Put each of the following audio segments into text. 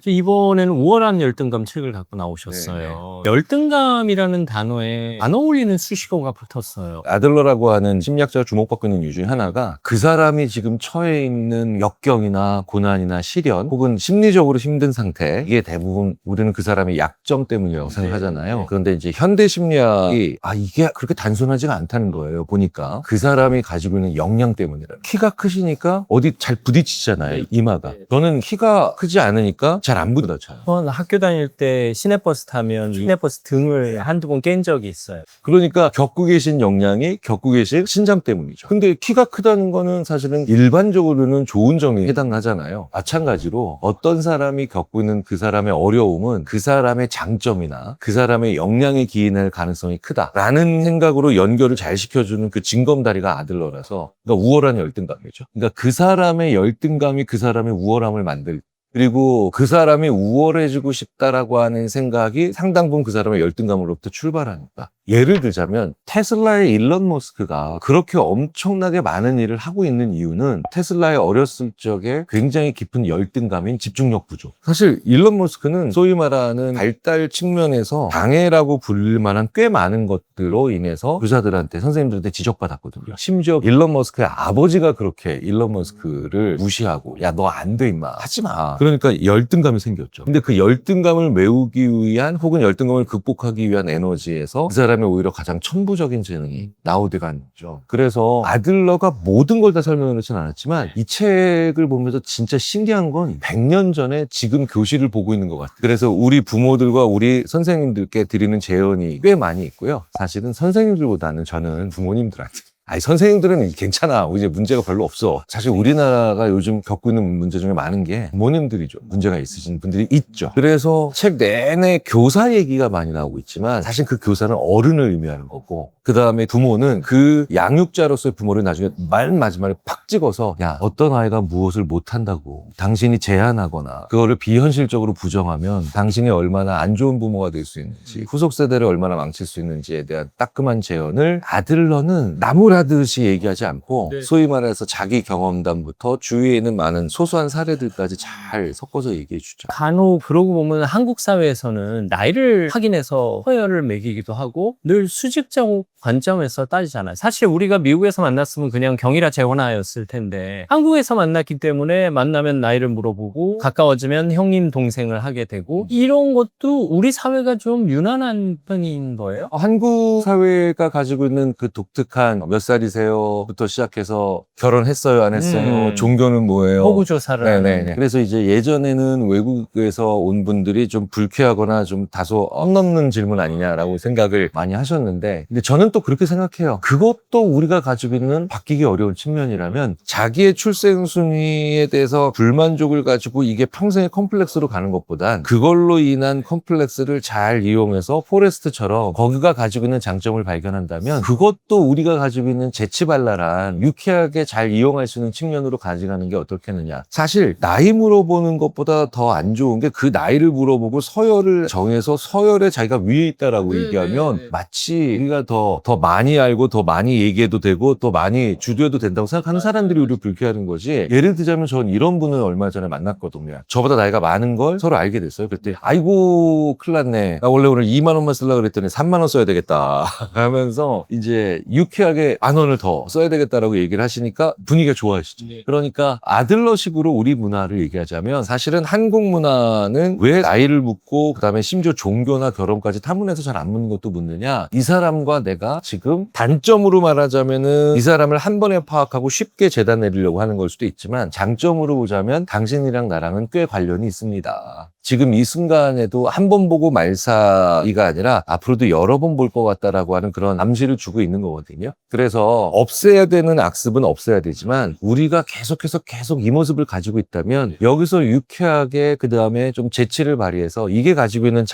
이번에는 우월한 열등감 책을 갖고 나오셨어요. 열등감이라는 단어에 안 어울리는 수식어가 붙었어요. 아들러라고 하는 심리학자가 주목받고 있는 이유 중에 하나가 그 사람이 지금 처해 있는 역경이나 고난이나 시련 혹은 심리적으로 힘든 상태, 이게 대부분 우리는 그 사람의 약점 때문이라고 생각하잖아요. 그런데 이제 현대 심리학이 이게 그렇게 단순하지가 않다는 거예요. 보니까 그 사람이 가지고 있는 역량 때문이라. 키가 크시니까 어디 잘 부딪히잖아요, 이마가. 저는 키가 크지 않으니까 잘 안 부딪혀요. 전 학교 다닐 때 시내버스 타면 시내버스 등을 한두 번 깬 적이 있어요. 그러니까 겪고 계신 역량이 겪고 계신 신장 때문이죠. 근데 키가 크다는 거는 사실은 일반적으로는 좋은 점에 해당하잖아요. 마찬가지로 어떤 사람이 겪고 있는 그 사람의 어려움은 그 사람의 장점이나 그 사람의 역량에 기인할 가능성이 크다라는 생각으로 연결을 잘 시켜주는 그 징검다리가 아들러라서, 그러니까 우월한 열등감이죠. 그러니까 그 사람의 열등감이 그 사람의 우월함을 만들, 그리고 그 사람이 우월해지고 싶다라고 하는 생각이 상당 부분 그 사람의 열등감으로부터 출발하니까. 예를 들자면 테슬라의 일론 머스크가 그렇게 엄청나게 많은 일을 하고 있는 이유는 테슬라의 어렸을 적에 굉장히 깊은 열등감인 집중력 부족. 사실 일론 머스크는 소위 말하는 발달 측면에서 장애라고 불릴 만한 꽤 많은 것들로 인해서 교사들한테, 선생님들한테 지적받았거든요. 심지어 일론 머스크의 아버지가 그렇게 일론 머스크를 무시하고, 야, 너 안 돼 임마, 하지 마. 그러니까 열등감이 생겼죠. 근데 그 열등감을 메우기 위한 혹은 열등감을 극복하기 위한 에너지에서 그 사람의 오히려 가장 천부적인 재능이 나오대가 앉죠. 그래서 아들러가 모든 걸 다 설명을 하진 않았지만 이 책을 보면서 진짜 신기한 건 100년 전에 지금 교실을 보고 있는 것 같아요. 그래서 우리 부모들과 우리 선생님들께 드리는 제언이 꽤 많이 있고요. 사실은 선생님들보다는 저는 부모님들한테, 선생님들은 괜찮아, 이제 문제가 별로 없어. 사실 우리나라가 요즘 겪고 있는 문제 중에 많은 게 부모님들이죠. 문제가 있으신 분들이 있죠. 그래서 책 내내 교사 얘기가 많이 나오고 있지만 사실 그 교사는 어른을 의미하는 거고, 그 다음에 부모는 그 양육자로서의 부모를 나중에 맨 마지막에 팍 찍어서, 야, 어떤 아이가 무엇을 못한다고 당신이 제한하거나 그거를 비현실적으로 부정하면 당신이 얼마나 안 좋은 부모가 될 수 있는지, 후속 세대를 얼마나 망칠 수 있는지에 대한 따끔한 제언을 아들러는 나무라듯이 얘기하지 않고 소위 말해서 자기 경험담부터 주위에 있는 많은 소소한 사례들까지 잘 섞어서 얘기해 주죠. 간혹 그러고 보면 한국 사회에서는 나이를 확인해서 서열을 매기기도 하고 늘 수직적 관점에서 따지잖아요. 사실 우리가 미국에서 만났으면 그냥 경이라 재혼하였을 텐데 한국에서 만났기 때문에 만나면 나이를 물어보고 가까워지면 형님 동생을 하게 되고, 이런 것도 우리 사회가 좀 유난한 편인 거예요? 한국 사회가 가지고 있는 그 독특한 몇 살이세요?부터 시작해서 결혼했어요, 안 했어요? 종교는 뭐예요? 호구조사를 하는. 그래서 이제 예전에는 외국에서 온 분들이 좀 불쾌하거나 좀 다소 엄넘는 질문 아니냐라고 생각을 많이 하셨는데, 근데 저는 또 그렇게 생각해요. 그것도 우리가 가지고 있는 바뀌기 어려운 측면이라면, 자기의 출생 순위에 대해서 불만족을 가지고 이게 평생의 컴플렉스로 가는 것보단 그걸로 인한 컴플렉스를 잘 이용해서 포레스트처럼 거기가 가지고 있는 장점을 발견한다면 그것도 우리가 가지고 있는 재치발랄한 유쾌하게 잘 이용할 수 있는 측면으로 가져가는 게 어떻겠느냐. 사실 나이 물어보는 것보다 더 안 좋은 게 그 나이를 물어보고 서열을 정해서 서열에 자기가 위에 있다라고 얘기하면 마치 우리가 더 많이 알고 더 많이 얘기해도 되고 더 많이 주도해도 된다고 생각하는 사람들이 우리를 불쾌하는 거지. 예를 들자면 전 이런 분을 얼마 전에 만났거든요. 저보다 나이가 많은 걸 서로 알게 됐어요. 그랬더니 아이고 큰일 났네, 나 원래 오늘 2만 원만 쓰려고 그랬더니 3만 원 써야 되겠다 하면서 이제 유쾌하게 10,000원을 더 써야 되겠다라고 얘기를 하시니까 분위기가 좋아지죠. 그러니까 아들러식으로 우리 문화를 얘기하자면 사실은 한국 문화는 왜 나이를 묻고 그다음에 심지어 종교나 결혼까지 타문에서 잘 안 묻는 것도 묻느냐, 이 사람과 내가 지금 단점으로 말하자면은 이 사람을 한 번에 파악하고 쉽게 재단 내리려고 하는 걸 수도 있지만, 장점으로 보자면 당신이랑 나랑은 꽤 관련이 있습니다. 지금 이 순간에도 한 번 보고 말사이가 아니라 앞으로도 여러 번 볼 것 같다라고 하는 그런 암시를 주고 있는 거거든요. 그래서 없애야 되는 악습은 없애야 되지만 우리가 계속해서 계속 이 모습을 가지고 있다면 여기서 유쾌하게 그 다음에 좀 재치를 발휘해서 이게 가지고 있는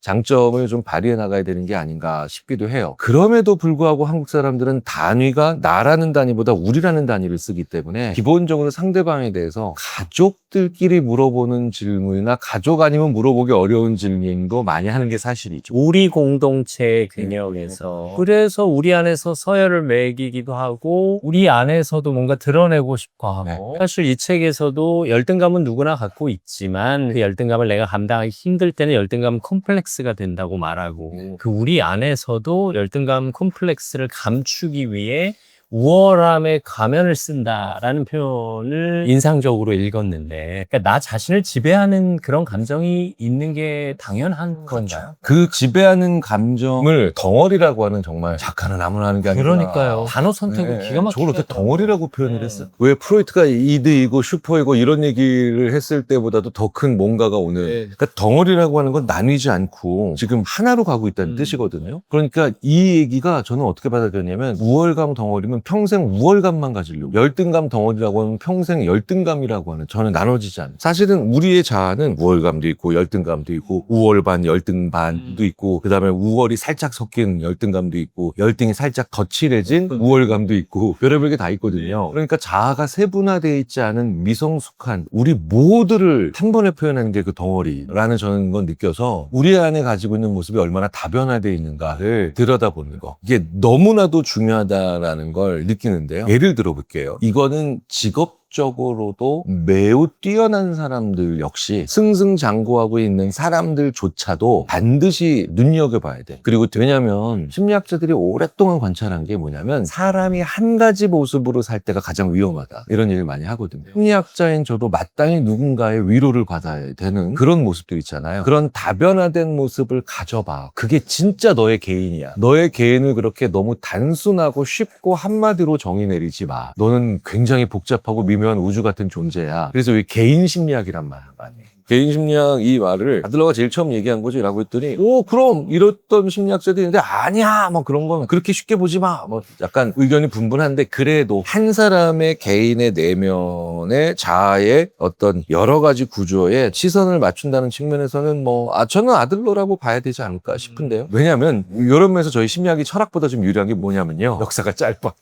장점을 좀 발휘해 나가야 되는 게 아닌가 싶기도 해요. 그럼에도 불구하고 한국 사람들은 단위가 나라는 단위보다 우리라는 단위를 쓰기 때문에 기본적으로 상대방에 대해서 가족 가족들끼리 물어보는 질문이나 가족 아니면 물어보기 어려운 질문도 많이 하는 게 사실이죠. 우리 공동체 개념에서 그래서 우리 안에서 서열을 매기기도 하고 우리 안에서도 뭔가 드러내고 싶어 하고 사실 이 책에서도 열등감은 누구나 갖고 있지만 그 열등감을 내가 감당하기 힘들 때는 열등감 콤플렉스가 된다고 말하고 그 우리 안에서도 열등감 콤플렉스를 감추기 위해 우월함의 가면을 쓴다라는 표현을 인상적으로 읽었는데, 그러니까 나 자신을 지배하는 그런 감정이 있는 게 당연한 건가요? 그 지배하는 감정을 덩어리라고 하는 정말 작가는 아무나 하는 게 아니라 그러니까 단어 선택을 기가 막히게 저걸 어떻게 덩어리라고 표현을 네. 했어요? 왜 프로이트가 이드이고 슈퍼이고 이런 얘기를 했을 때보다도 더 큰 뭔가가 오는 그러니까 덩어리라고 하는 건 나뉘지 않고 지금 하나로 가고 있다는 뜻이거든요. 그러니까 이 얘기가 저는 어떻게 받아들였냐면 우월감 덩어리는 평생 우월감만 가지려고 열등감 덩어리라고 하면 평생 열등감이라고 하는 저는 나눠지지 않아요. 사실은 우리의 자아는 우월감도 있고 열등감도 있고 우월 반 열등 반도 있고 그다음에 우월이 살짝 섞인 열등감도 있고 열등이 살짝 더 칠해진 우월감도 있고 별의별 게 다 있거든요. 그러니까 자아가 세분화되어 있지 않은 미성숙한 우리 모두를 한 번에 표현하는 게 그 덩어리라는 저는 건 느껴서 우리 안에 가지고 있는 모습이 얼마나 다변화되어 있는가를 들여다보는 거 이게 너무나도 중요하다라는 걸 느끼는데요. 예를 들어볼게요. 이거는 직업적으로도 매우 뛰어난 사람들 역시 승승장구하고 있는 사람들조차도 반드시 눈여겨봐야 돼. 그리고 왜냐면 심리학자들이 오랫동안 관찰한 게 뭐냐면 사람이 한 가지 모습으로 살 때가 가장 위험하다. 이런 얘기를 많이 하거든요. 심리학자인 저도 마땅히 누군가의 위로를 받아야 되는 그런 모습들 있잖아요. 그런 다변화된 모습을 가져봐. 그게 진짜 너의 개인이야. 너의 개인을 그렇게 너무 단순하고 쉽고 한마디로 정의 내리지 마. 너는 굉장히 복잡하고 미묘한 우주 같은 존재야. 그래서 왜 개인 심리학이란 말을 많이 해. 개인 심리학 이 말을 아들러가 제일 처음 얘기한 거지 라고 했더니 그럼 이랬던 심리학자들이 있는데 아니야 뭐 그런 건 그렇게 쉽게 보지 마 뭐 약간 의견이 분분한데 그래도 한 사람의 개인의 내면의 자아의 어떤 여러 가지 구조에 시선을 맞춘다는 측면에서는 저는 아들러라고 봐야 되지 않을까 싶은데요. 왜냐하면 이런 면에서 저희 심리학이 철학보다 좀 유리한 게 뭐냐면요. 역사가 짧아.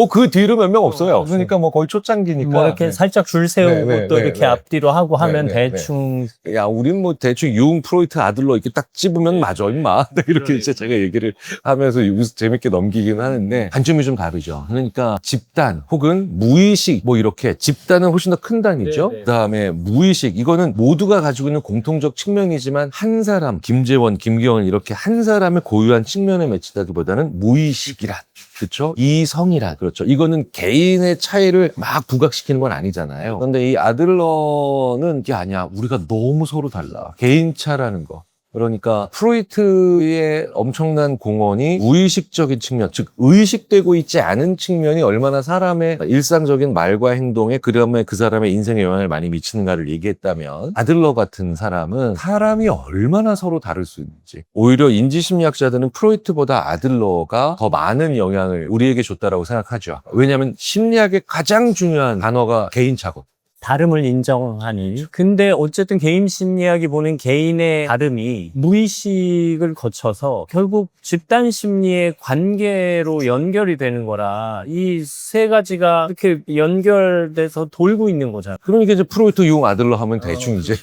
그 뒤로 몇 명 없어요. 그러니까 거의 초창기니까 이렇게 살짝 줄 세우고 또 이렇게 앞뒤로 하고 하면 대충 야, 우린 대충 융, 프로이트, 아들러 이렇게 딱 찝으면 맞아, 임마. 이렇게 이제 제가 얘기를 하면서 재밌게 넘기긴 하는데 관점이 좀 다르죠. 그러니까 집단 혹은 무의식 이렇게 집단은 훨씬 더 큰 단위죠. 그다음에 무의식 이거는 모두가 가지고 있는 공통적 측면이지만 한 사람, 김재원, 김기현 이렇게 한 사람의 고유한 측면에 맺히다기보다는 무의식이란 그렇죠? 이성이란 그렇죠. 이거는 개인의 차이를 막 부각시키는 건 아니잖아요. 그런데 이 아들러는 이게 아니야. 우리가 너무 서로 달라. 개인차라는 거. 그러니까 프로이트의 엄청난 공헌이 무의식적인 측면, 즉 의식되고 있지 않은 측면이 얼마나 사람의 일상적인 말과 행동에 그다음에 그 사람의 인생에 영향을 많이 미치는가를 얘기했다면 아들러 같은 사람은 사람이 얼마나 서로 다를 수 있는지 오히려 인지심리학자들은 프로이트보다 아들러가 더 많은 영향을 우리에게 줬다라고 생각하죠. 왜냐하면 심리학의 가장 중요한 단어가 개인차거든요. 다름을 인정하니. 근데 어쨌든 개인 심리학이 보는 개인의 다름이 무의식을 거쳐서 결국 집단 심리의 관계로 연결이 되는 거라 이 세 가지가 이렇게 연결돼서 돌고 있는 거잖아. 그러니까 이제 프로이트, 융, 아들러 하면 대충 이제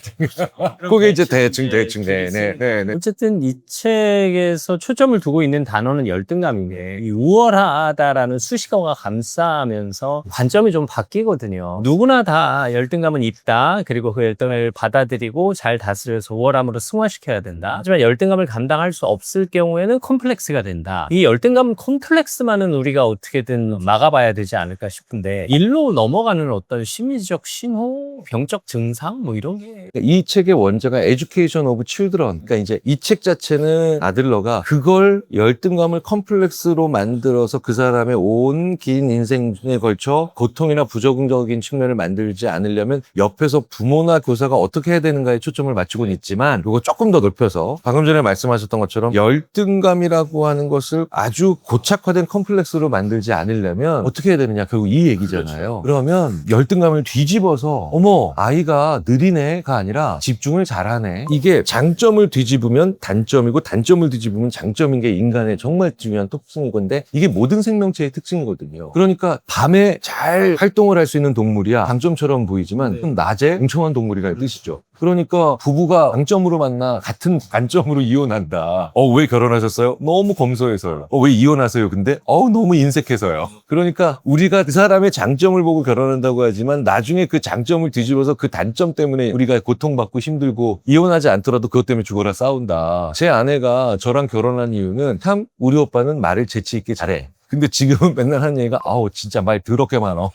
그게 이제 대충 네. 어쨌든 이 책에서 초점을 두고 있는 단어는 열등감인데 이 우월하다라는 수식어가 감싸면서 관점이 좀 바뀌거든요. 누구나 다 열등감은 있다. 그리고 그 열등감을 받아들이고 잘 다스려서 우월함으로 승화시켜야 된다. 하지만 열등감을 감당할 수 없을 경우에는 콤플렉스가 된다. 이 열등감 콤플렉스만은 우리가 어떻게든 막아봐야 되지 않을까 싶은데 일로 넘어가는 어떤 심리적 신호, 병적 증상 이런 게 이 책의 원제가 Education of Children. 그러니까 이제 이 책 자체는 아들러가 그걸 열등감을 컴플렉스로 만들어서 그 사람의 온 긴 인생에 걸쳐 고통이나 부정적인 측면을 만들지 않으려면 옆에서 부모나 교사가 어떻게 해야 되는가에 초점을 맞추고는 있지만 이거 조금 더 넓혀서 방금 전에 말씀하셨던 것처럼 열등감이라고 하는 것을 아주 고착화된 컴플렉스로 만들지 않으려면 어떻게 해야 되느냐 결국 이 얘기잖아요. 그러면 열등감을 뒤집어서 어머 아이가 느리네가 아니라 집중을 잘하네. 이게 장점을 뒤집으면 단점이고 단점을 뒤집으면 장점인 게 인간의 정말 중요한 특징인 건데 이게 모든 생명체의 특징이거든요. 그러니까 밤에 잘 활동을 할 수 있는 동물이야. 강점처럼 동물처럼 보이지만 낮에 멍청한 동물이라는 뜻이죠. 그러니까 부부가 장점으로 만나 같은 관점으로 이혼한다. 왜 결혼하셨어요? 너무 검소해서요. 왜 이혼하세요? 근데 너무 인색해서요. 그러니까 우리가 그 사람의 장점을 보고 결혼한다고 하지만 나중에 그 장점을 뒤집어서 그 단점 때문에 우리가 고통받고 힘들고 이혼하지 않더라도 그것 때문에 죽어라 싸운다. 제 아내가 저랑 결혼한 이유는 참 우리 오빠는 말을 재치 있게 잘해. 근데 지금은 맨날 하는 얘기가 진짜 말 더럽게 많어.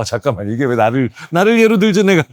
잠깐만, 이게 왜 나를 예로 들지, 내가.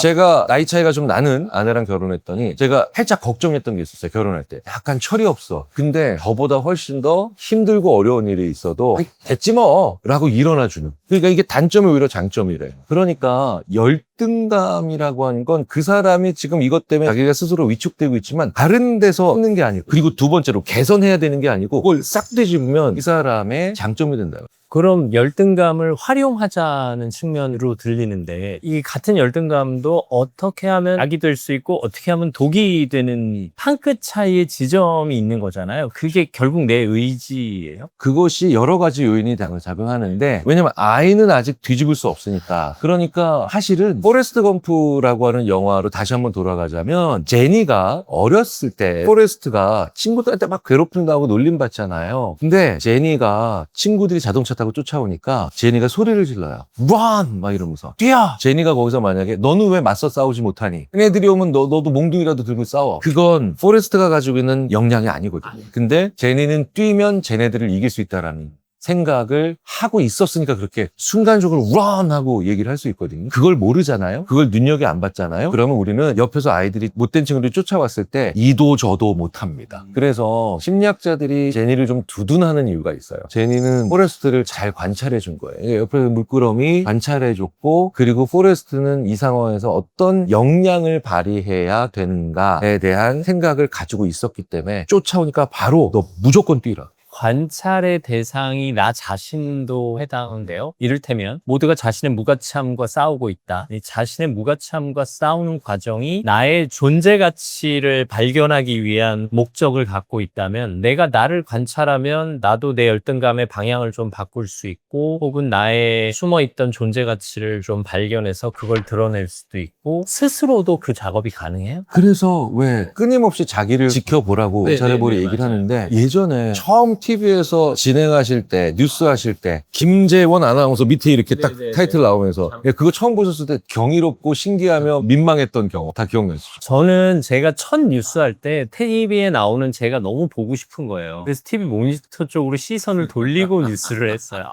제가 나이 차이가 좀 나는 아내랑 결혼했더니 제가 살짝 걱정했던 게 있었어요, 결혼할 때. 약간 철이 없어. 근데 저보다 훨씬 더 힘들고 어려운 일이 있어도 됐지 뭐! 라고 일어나주는. 그러니까 이게 단점이 오히려 장점이래. 그러니까 열등감이라고 하는 건 그 사람이 지금 이것 때문에 자기가 스스로 위축되고 있지만 다른 데서 있는 게 아니고, 그리고 두 번째로 개선해야 되는 게 아니고 그걸 싹 뒤집으면 이 사람의 장점이 된다. 그럼 열등감을 활용하자는 측면으로 들리는데 이 같은 열등감도 어떻게 하면 약이 될 수 있고 어떻게 하면 독이 되는 한 끗 차이의 지점이 있는 거잖아요. 그게 결국 내 의지예요? 그것이 여러 가지 요인이 작용하는데, 왜냐면 아이는 아직 뒤집을 수 없으니까. 그러니까 사실은 포레스트 검프라고 하는 영화로 다시 한번 돌아가자면, 제니가 어렸을 때 포레스트가 친구들한테 막 괴롭힌다고 놀림받잖아요. 근데 제니가 친구들이 자동차 타고 쫓아오니까 제니가 소리를 질러요. Run! 막 이러면서 뛰어! 제니가 거기서 만약에 너는 왜 맞서 싸우지 못하니? 애들이 오면 너도 몽둥이라도 들고 싸워. 그건 포레스트가 가지고 있는 역량이 아니거든요. 근데 제니는 뛰면 쟤네들을 이길 수 있다라는 생각을 하고 있었으니까 그렇게 순간적으로 run 하고 얘기를 할 수 있거든요. 그걸 모르잖아요. 그걸 눈여겨 안 봤잖아요. 그러면 우리는 옆에서 아이들이 못된 친구들이 쫓아왔을 때 이도 저도 못합니다. 그래서 심리학자들이 제니를 좀 두둔하는 이유가 있어요. 제니는 포레스트를 잘 관찰해 준 거예요. 옆에 물끄러미 관찰해 줬고, 그리고 포레스트는 이 상황에서 어떤 역량을 발휘해야 되는가에 대한 생각을 가지고 있었기 때문에 쫓아오니까 바로 너 무조건 뛰라. 관찰의 대상이 나 자신도 해당한데요. 이를테면 모두가 자신의 무가치함과 싸우고 있다. 이 자신의 무가치함과 싸우는 과정이 나의 존재 가치를 발견하기 위한 목적을 갖고 있다면, 내가 나를 관찰하면 나도 내 열등감의 방향을 좀 바꿀 수 있고, 혹은 나의 숨어있던 존재 가치를 좀 발견해서 그걸 드러낼 수도 있고, 스스로도 그 작업이 가능해요? 그래서 왜 끊임없이 자기를 지켜보라고 잘해보리 얘기를 하는데, 예전에 처음 TV에서 진행하실 때, 뉴스 하실 때 김재원 아나운서 밑에 이렇게 딱 타이틀 나오면서 그거 처음 보셨을 때 경이롭고 신기하며 민망했던 경험 다 기억나시죠? 저는 제가 첫 뉴스 할 때 TV에 나오는 제가 너무 보고 싶은 거예요. 그래서 TV 모니터 쪽으로 시선을 돌리고 뉴스를 했어요.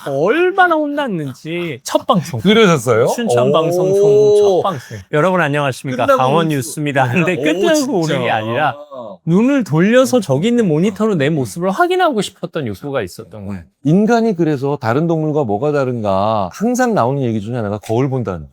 얼마나 혼났는지. 첫 방송. 그러셨어요? 춘천 방송 성공 첫 방송. 여러분 안녕하십니까. 강원 뉴스입니다. 근데 끝나고 오는 게 아니라 눈을 돌려서 저기 있는 모니터로 내 모습을 확인하고 싶었던 욕구가 있었던 거예요. 인간이 그래서 다른 동물과 뭐가 다른가 항상 나오는 얘기 중에 하나가 거울 본다는.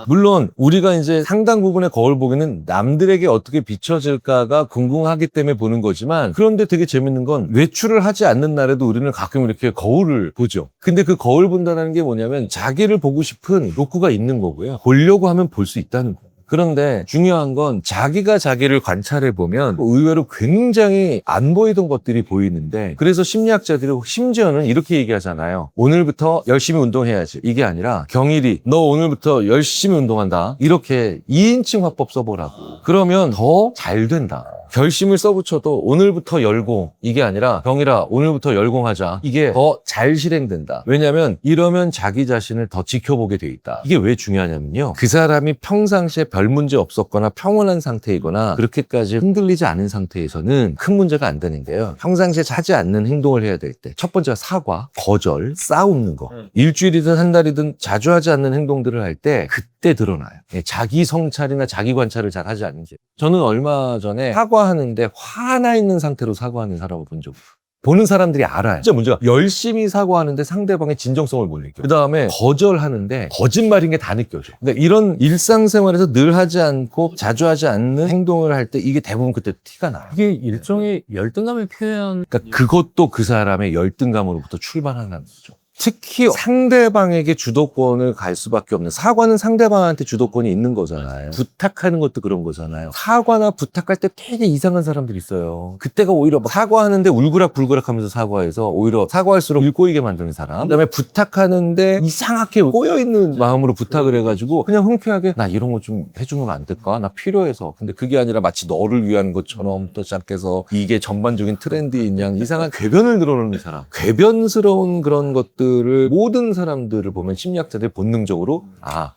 물론 우리가 이제 상당 부분의 거울 보기는 남들에게 어떻게 비춰질까가 궁금하기 때문에 보는 거지만, 그런데 되게 재밌는 건 외출을 하지 않는 날에도 우리는 가끔 이렇게 거울을 보죠. 근데 그 거울 본다는 게 뭐냐면 자기를 보고 싶은 욕구가 있는 거고요. 보려고 하면 볼 수 있다는 거예요. 그런데 중요한 건 자기가 자기를 관찰해 보면 의외로 굉장히 안 보이던 것들이 보이는데, 그래서 심리학자들이 심지어는 이렇게 얘기하잖아요. 오늘부터 열심히 운동해야지. 이게 아니라 경일이 너 오늘부터 열심히 운동한다. 이렇게 2인칭 화법 써보라고. 그러면 더 잘 된다. 결심을 써붙여도 오늘부터 열공, 이게 아니라 경일아 오늘부터 열공하자. 이게 더 잘 실행된다. 왜냐하면 이러면 자기 자신을 더 지켜보게 돼 있다. 이게 왜 중요하냐면요, 그 사람이 평상시에 별 문제 없었거나 평온한 상태이거나 그렇게까지 흔들리지 않은 상태에서는 큰 문제가 안 되는 게요, 평상시에 하지 않는 행동을 해야 될 때 첫 번째가 사과, 거절, 싸우는 거. 일주일이든 한 달이든 자주 하지 않는 행동들을 할 때 그때 드러나요. 자기 성찰이나 자기 관찰을 잘 하지 않는지. 저는 얼마 전에 사과하는데 화나 있는 상태로 사과하는 사람을 본 적 있어요. 보는 사람들이 알아요. 진짜 문제가 열심히 사과하는데 상대방의 진정성을 못 느껴. 그 다음에 거절하는데 거짓말인 게 다 느껴져. 그러니까 이런 일상생활에서 늘 하지 않고 자주 하지 않는 행동을 할 때 이게 대부분 그때 티가 나요. 이게 일종의 열등감의 표현. 그러니까 그것도 그 사람의 열등감으로부터 출발하는 거죠. 특히 상대방에게 주도권을 갈 수밖에 없는, 사과는 상대방한테 주도권이 있는 거잖아요. 부탁하는 것도 그런 거잖아요. 사과나 부탁할 때 되게 이상한 사람들이 있어요. 그때가 오히려 막 사과하는데 울그락불그락 하면서 사과해서 오히려 사과할수록 일 꼬이게 만드는 사람. 그다음에 부탁하는데 이상하게 꼬여있는 마음으로 부탁을 해가지고 그냥 흔쾌하게 나 이런 거 좀 해주면 안 될까? 나 필요해서. 근데 그게 아니라 마치 너를 위한 것처럼 또 시작해서 이게 전반적인 트렌드인 양 이상한 궤변을 늘어놓는 사람. 궤변스러운 그런 것들을 모든 사람들을 보면 심리학자들이 본능적으로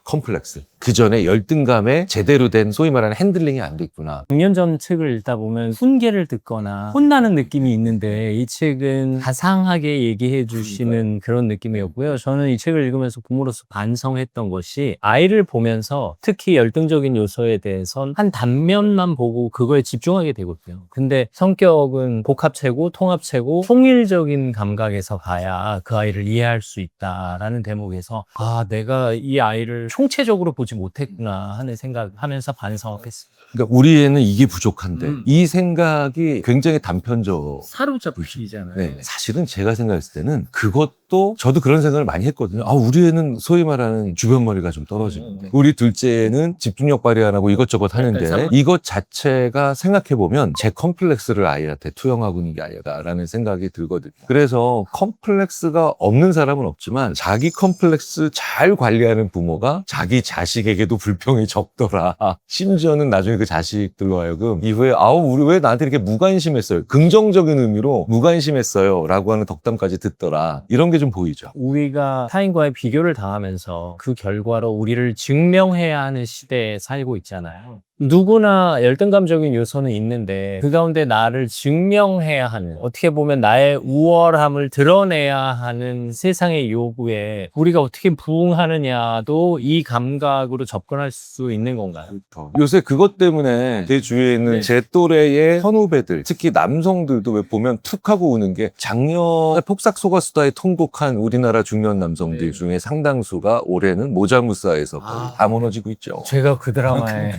컴플렉스. 그 전에 열등감에 제대로 된 소위 말하는 핸들링이 안 돼 있구나. 6년 전 책을 읽다 보면 훈계를 듣거나 혼나는 느낌이 있는데 이 책은 가상하게 얘기해 주시는 그런 느낌이었고요. 저는 이 책을 읽으면서 부모로서 반성했던 것이 아이를 보면서 특히 열등적인 요소에 대해선 한 단면만 보고 그거에 집중하게 되거든요. 근데 성격은 복합체고 통합체고 통일적인 감각에서 봐야 그 아이를 이해할 수 있다라는 대목에서 내가 이 아이를 총체적으로 보지 못했구나 하는 생각하면서 반성했습니다. 그러니까 우리 애는 이게 부족한데 이 생각이 굉장히 단편적. 사로잡히잖아요. 네. 사실은 제가 생각했을 때는 그것도 저도 그런 생각을 많이 했거든요. 우리 애는 소위 말하는 주변머리가 좀 떨어지는데 우리 둘째는 집중력 발휘 안 하고 이것저것 하는데 이것 자체가 생각해보면 제 컴플렉스를 아이한테 투영하고 있는 게 아니다라는 생각이 들거든요. 그래서 컴플렉스가 없는 사람은 없지만 자기 컴플렉스 잘 관리하는 부모가 자기 자식에게도 불평이 적더라. 심지어는 나중에 그 자식들로 하여금 이후에 우리 왜 나한테 이렇게 무관심했어요? 긍정적인 의미로 무관심했어요 라고 하는 덕담까지 듣더라. 이런 게 좀 보이죠. 우리가 타인과의 비교를 당하면서 그 결과로 우리를 증명해야 하는 시대에 살고 있잖아요. 누구나 열등감적인 요소는 있는데 그 가운데 나를 증명해야 하는, 어떻게 보면 나의 우월함을 드러내야 하는 세상의 요구에 우리가 어떻게 부응하느냐도 이 감각으로 접근할 수 있는 건가요? 요새 그것 때문에 제 주위에 있는 제 또래의 선후배들, 특히 남성들도 왜 보면 툭 하고 우는 게 작년에 폭삭 속았수다에 통곡한 우리나라 중년 남성들 중에 상당수가 올해는 모자무사에서 거의 다 무너지고 있죠. 제가 그 드라마에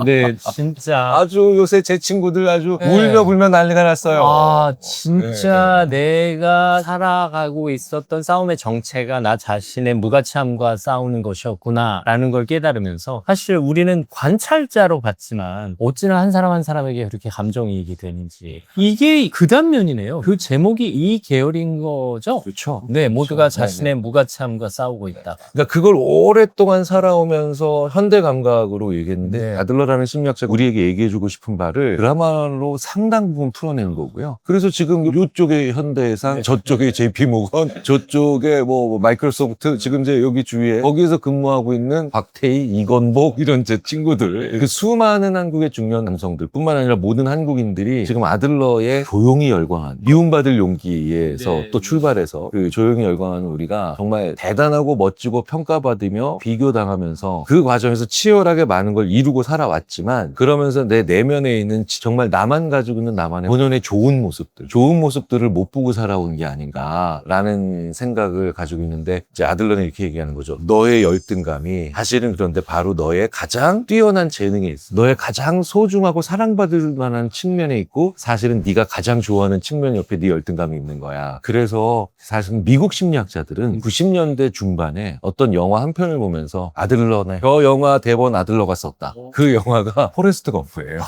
네, 진짜 아주 요새 제 친구들 아주 울며 불며 난리가 났어요. 진짜 내가 살아가고 있었던 싸움의 정체가 나 자신의 무가치함과 싸우는 것이었구나 라는 걸 깨달으면서, 사실 우리는 관찰자로 봤지만 어찌나 한 사람 한 사람에게 그렇게 감정이입이 되는지, 이게 그 단면이네요. 그 제목이 이 계열인 거죠? 그렇죠. 네, 모두가 자신의 무가치함과 싸우고 있다. 그러니까 그걸 오랫동안 살아오면서 현대 감각으로 얘기했는데 아들러라는 심리학자가 우리에게 얘기해주고 싶은 바를 드라마로 상당 부분 풀어낸 거고요. 그래서 지금 이쪽에 현대해상, 저쪽에 JP모건, 저쪽에 뭐 마이크로소프트, 지금 이제 여기 주위에 거기에서 근무하고 있는 박태희, 이건복 이런 제 친구들, 그 수많은 한국의 중년 남성들 뿐만 아니라 모든 한국인들이 지금 아들러의 조용히 열광한, 미움받을 용기에서 또 출발해서 그 조용히 열광하는 우리가 정말 대단하고 멋지고 평가받으며 비교당하면서 그 과정에서 치열하게 많은 걸 이루고 살아왔지만, 그러면서 내 내면에 있는 정말 나만 가지고 있는 나만의 본연의 좋은 모습들을 못 보고 살아온 게 아닌가라는 생각을 가지고 있는데, 이제 아들러는 이렇게 얘기하는 거죠. 너의 열등감이 사실은 그런데 바로 너의 가장 뛰어난 재능에 있어. 너의 가장 소중하고 사랑받을 만한 측면에 있고, 사실은 네가 가장 좋아하는 측면 옆에 네 열등감이 있는 거야. 그래서 사실 미국 심리학자들은 90년대 중반에 어떤 영화 한 편을 보면서 아들러네, 저 영화 대본 아들러가 썼다. 그 영화가 포레스트 검프예요.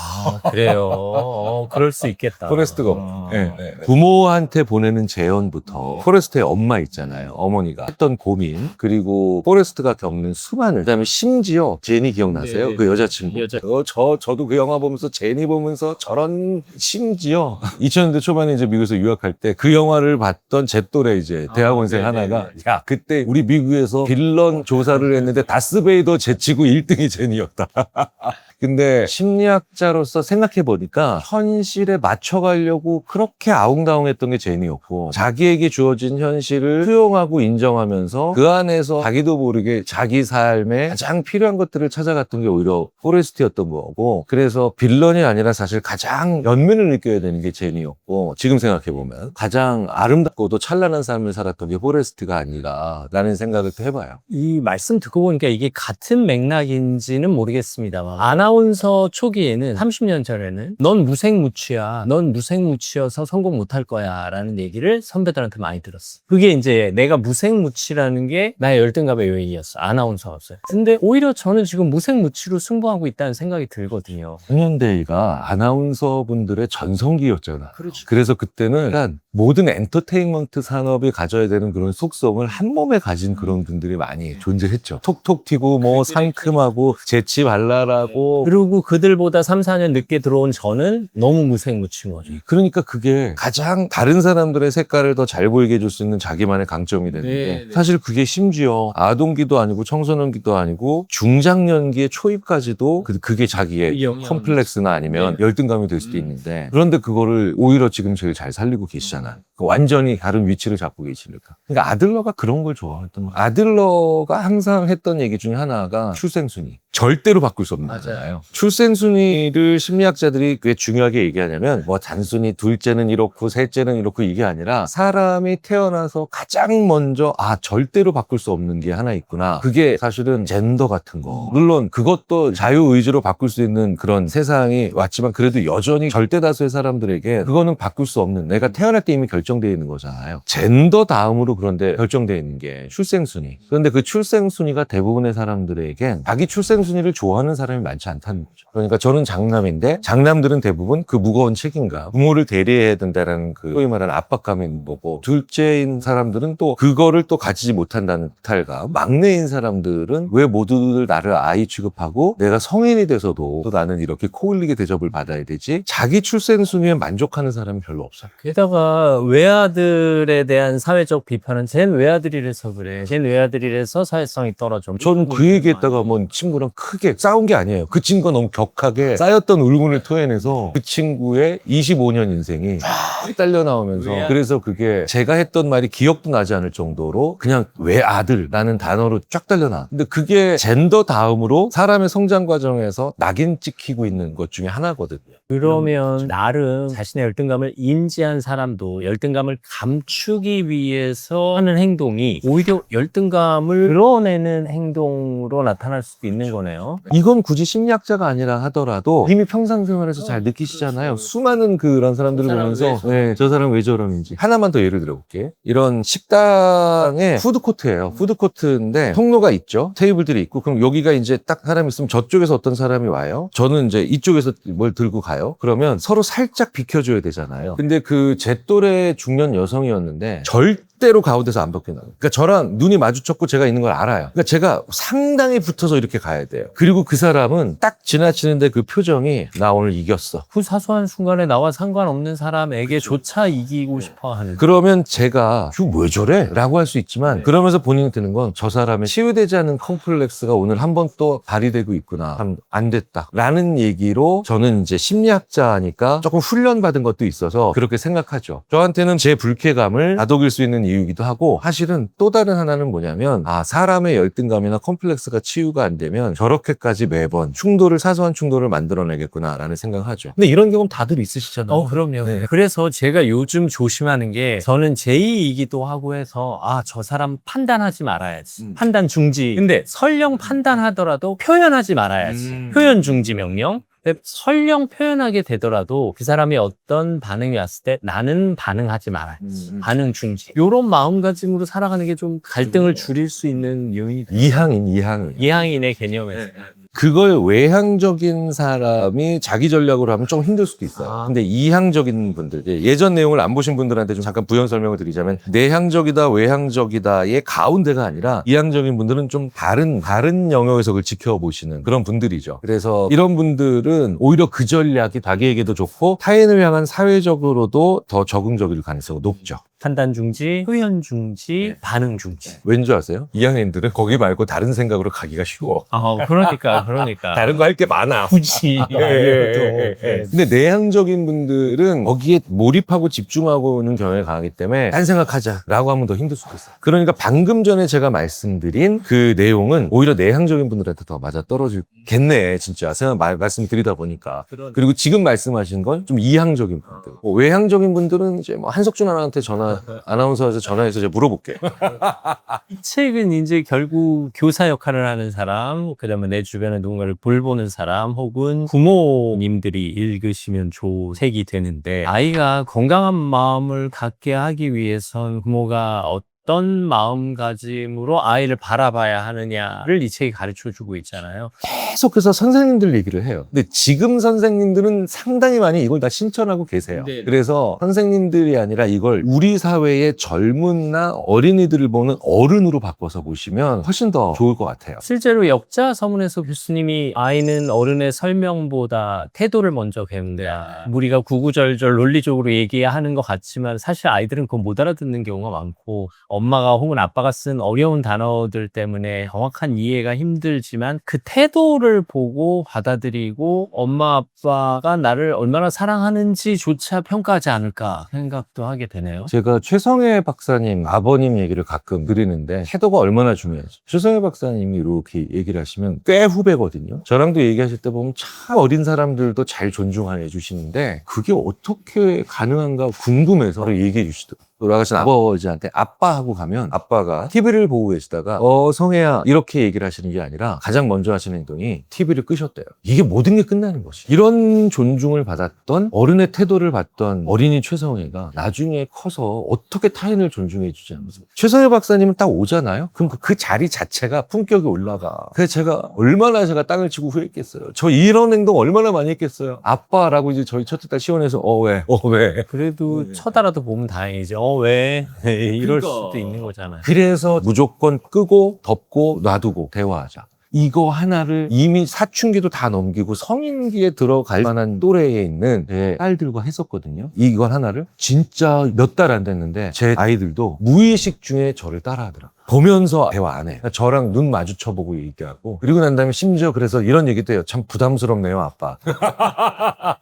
그래요. 그럴 수 있겠다. 포레스트 검프. 네. 부모한테 보내는 제언부터 포레스트의 엄마 있잖아요. 어머니가 했던 고민, 그리고 포레스트가 겪는 수많은, 그다음에 심지어 제니 기억나세요? 그 여자친구. 저도 그 영화 보면서 제니 보면서 저런, 심지어 2000년대 초반에 이제 미국에서 유학할 때 그 영화를 봤던 제 또래 이제 대학원생 하나가 야, 그때 우리 미국에서 빌런 조사를 했는데 다스베이더 제치고 1등이 제니였다. 근데 심리학자로서 생각해보니까 현실에 맞춰가려고 그렇게 아웅다웅했던 게 제니였고, 자기에게 주어진 현실을 수용하고 인정하면서 그 안에서 자기도 모르게 자기 삶에 가장 필요한 것들을 찾아갔던 게 오히려 포레스트였던 거고, 그래서 빌런이 아니라 사실 가장 연민을 느껴야 되는 게 제니였고, 지금 생각해보면 가장 아름답고도 찬란한 삶을 살았던 게 포레스트가 아니라 라는 생각을 또 해봐요. 이 말씀 듣고 보니까 이게 같은 맥락인지는 모르겠습니다만, 아나운서 초기에는 30년 전에는 넌 무색무취야. 넌 무색무취여서 성공 못할 거야. 라는 얘기를 선배들한테 많이 들었어. 그게 이제 내가 무색무취라는 게 나의 열등감의 요인이었어. 아나운서였어요. 근데 오히려 저는 지금 무색무취로 승부하고 있다는 생각이 들거든요. 청년대회가 아나운서분들의 전성기였잖아. 그렇죠. 그래서 그때는 약간 모든 엔터테인먼트 산업이 가져야 되는 그런 속성을 한 몸에 가진 그런 분들이 많이 존재했죠. 톡톡 튀고 뭐 상큼하고 재치 발랄하고. 그리고 그들보다 3, 4년 늦게 들어온 저는 너무 무색무취인 거죠. 그러니까 그게 가장 다른 사람들의 색깔을 더 잘 보이게 해줄 수 있는 자기만의 강점이 되는데, 사실 그게 심지어 아동기도 아니고 청소년기도 아니고 중장년기의 초입까지도 그게 자기의 컴플렉스나 아니면 열등감이 될 수도 있는데, 그런데 그거를 오히려 지금 제일 잘 살리고 계시잖아. 완전히 다른 위치를 잡고 계시니까. 그러니까 아들러가 그런 걸 좋아했던 거야. 아들러가 항상 했던 얘기 중에 하나가 출생순위. 절대로 바꿀 수 없는 거잖아요. 출생순위를 심리학자들이 왜 중요하게 얘기하냐면 뭐 단순히 둘째는 이렇고 셋째는 이렇고 이게 아니라 사람이 태어나서 가장 먼저 절대로 바꿀 수 없는 게 하나 있구나. 그게 사실은 젠더 같은 거. 물론 그것도 자유의지로 바꿀 수 있는 그런 세상이 왔지만 그래도 여전히 절대 다수의 사람들에게 그거는 바꿀 수 없는, 내가 태어날 때 이미 결정되어 있는 거잖아요. 젠더 다음으로 그런데 결정되어 있는 게 출생순위. 그런데 그 출생순위가 대부분의 사람들에게 자기 출생순위를 좋아하는 사람이 많지 않다는 거죠. 그러니까 저는 장남인데 장남들은 대부분 그 무거운 책임감, 부모를 대리해야 된다는 그 소위 말하는 압박감이 뭐고, 둘째인 사람들은 또 그거를 또 가지지 못한다는 탈감, 막내인 사람들은 왜 모두들 나를 아이 취급하고 내가 성인이 돼서도 또 나는 이렇게 코 흘리게 대접을 받아야 되지, 자기 출생순위에 만족하는 사람이 별로 없어요. 게다가 외아들에 대한 사회적 비판은 쟨 외아들이라서 그래. 쟨 외아들이라서 사회성이 떨어져. 저는 그 얘기했다가 뭐 친구랑 크게 싸운 게 아니에요. 그 친구가 너무 격하게 쌓였던 울분을 토해내서 그 친구의 25년 인생이 쫙 딸려 나오면서, 그래서 그게 제가 했던 말이 기억도 나지 않을 정도로 그냥 외아들라는 단어로 쫙 딸려 나. 근데 그게 젠더 다음으로 사람의 성장 과정에서 낙인 찍히고 있는 것 중에 하나거든요. 그러면 나름 자신의 열등감을 인지한 사람도 열등감을 감추기 위해서 하는 행동이 오히려 열등감을 드러내는 행동으로 나타날 수도 있는 거네요. 이건 굳이 심리학자가 아니라 하더라도 이미 평상생활에서 잘 느끼시잖아요. 수많은 그런 사람들을 보면서 저 사람 왜 저러는지. 하나만 더 예를 들어볼게. 이런 식당에 푸드코트예요. 푸드코트인데 통로가 있죠. 테이블들이 있고, 그럼 여기가 이제 딱 사람이 있으면 저쪽에서 어떤 사람이 와요. 저는 이제 이쪽에서 뭘 들고 가요. 그러면 서로 살짝 비켜줘야 되잖아요. 근데 그 제 또래 중년 여성이었는데 절대로 가운데서 안 벗겨나요. 그러니까 저랑 눈이 마주쳤고 제가 있는 걸 알아요. 그러니까 제가 상당히 붙어서 이렇게 가야 돼요. 그리고 그 사람은 딱 지나치는데 그 표정이 나 오늘 이겼어. 그 사소한 순간에 나와 상관없는 사람에게조차 이기고 싶어 하는. 그러면 제가 왜 저래? 라고 할 수 있지만 그러면서 본인이 드는 건 저 사람의 치유되지 않은 컴플렉스가 오늘 한 번 또 발휘되고 있구나. 참 안 됐다. 라는 얘기로 저는 이제 심리학자니까 조금 훈련받은 것도 있어서 그렇게 생각하죠. 저한테는 제 불쾌감을 다독일 수 있는 이유이기도 하고, 사실은 또 다른 하나는 뭐냐면 사람의 열등감이나 컴플렉스가 치유가 안 되면 저렇게까지 매번 사소한 충돌을 만들어내겠구나 라는 생각을 하죠. 근데 이런 경험 다들 있으시잖아요. 그럼요. 네. 그래서 제가 요즘 조심하는 게, 저는 제2이기도 하고 해서 저 사람 판단하지 말아야지. 판단 중지. 근데 설령 판단하더라도 표현하지 말아야지. 표현 중지 명령. 근데 설령 표현하게 되더라도 그 사람이 어떤 반응이 왔을 때 나는 반응하지 말아야지. 반응 중지. 이런 마음가짐으로 살아가는 게 좀 갈등을 줄일 수 있는 요인이 돼요. 이항은. 이항인의 개념에서. 그걸 외향적인 사람이 자기 전략으로 하면 좀 힘들 수도 있어요. 근데 이향적인 분들, 예전 내용을 안 보신 분들한테 좀 잠깐 부연 설명을 드리자면, 내향적이다, 외향적이다의 가운데가 아니라 이향적인 분들은 좀 다른 영역에서 그걸 지켜보시는 그런 분들이죠. 그래서 이런 분들은 오히려 그 전략이 자기에게도 좋고 타인을 향한 사회적으로도 더 적응적일 가능성이 높죠. 판단 중지, 표현 중지, 반응 중지. 왠지 아세요? 이향인들은 거기 말고 다른 생각으로 가기가 쉬워. 그러니까. 다른 거 할 게 많아. 굳이. 근데 내향적인 분들은 거기에 몰입하고 집중하고 있는 경향이 강하기 때문에 딴 생각하자라고 하면 더 힘들 수도 있어요. 그러니까 방금 전에 제가 말씀드린 그 내용은 오히려 내향적인 분들한테 더 맞아 떨어지겠네, 진짜. 말씀드리다 보니까. 그리고 지금 말씀하신 건 좀 이향적인 분들. 외향적인 분들은 이제 뭐 한석준 아나한테 전화 내가 아나운서에서 전화해서 제가 물어볼게. 이 책은 이제 결국 교사 역할을 하는 사람, 그다음에 내 주변에 누군가를 돌보는 사람, 혹은 부모님들이 읽으시면 좋은 책이 되는데, 아이가 건강한 마음을 갖게 하기 위해선 부모가 어떤 마음가짐으로 아이를 바라봐야 하느냐를 이 책이 가르쳐주고 있잖아요. 계속해서 선생님들 얘기를 해요. 근데 지금 선생님들은 상당히 많이 이걸 다 실천하고 계세요. 네네. 그래서 선생님들이 아니라 이걸 우리 사회의 젊은나 어린이들을 보는 어른으로 바꿔서 보시면 훨씬 더 좋을 것 같아요. 실제로 역자 서문에서 교수님이 아이는 어른의 설명보다 태도를 먼저 배운다. 우리가 구구절절 논리적으로 얘기하는 것 같지만 사실 아이들은 그거 못 알아듣는 경우가 많고, 엄마가 혹은 아빠가 쓴 어려운 단어들 때문에 정확한 이해가 힘들지만 그 태도를 보고 받아들이고 엄마 아빠가 나를 얼마나 사랑하는지조차 평가하지 않을까 생각도 하게 되네요. 제가 최성애 박사님 아버님 얘기를 가끔 드리는데 태도가 얼마나 중요하지. 최성애 박사님이 이렇게 얘기를 하시면 꽤 후배거든요. 저랑도 얘기하실 때 보면 참 어린 사람들도 잘 존중해 주시는데 그게 어떻게 가능한가 궁금해서 얘기해 주시더라고요. 돌아가신 아버지한테 아빠하고 가면 아빠가 TV를 보고 계시다가 성애야 이렇게 얘기를 하시는 게 아니라 가장 먼저 하시는 행동이 TV를 끄셨대요. 이게 모든 게 끝나는 것이. 이런 존중을 받았던 어른의 태도를 받던 어린이 최성애가 나중에 커서 어떻게 타인을 존중해 주지 않으면서 최성애 박사님은 딱 오잖아요. 그럼 그 자리 자체가 품격이 올라가. 그래서 제가 얼마나 제가 땅을 치고 후회했겠어요. 저 이런 행동 얼마나 많이 했겠어요. 아빠라고 이제 저희 첫째 딸 시원해서 왜? 그래도 쳐다라도 보면 다행이죠. 왜? 이럴 수도 있는 거잖아요. 그래서 무조건 끄고 덮고 놔두고 대화하자. 이거 하나를 이미 사춘기도 다 넘기고 성인기에 들어갈 만한 또래에 있는 제 딸들과 했었거든요. 이거 하나를 진짜 몇 달 안 됐는데 제 아이들도 무의식 중에 저를 따라하더라고요. 보면서 대화 안 해. 저랑 눈 마주쳐보고 얘기하고 그리고 난 다음에 심지어 그래서 이런 얘기도 해요. 참 부담스럽네요, 아빠.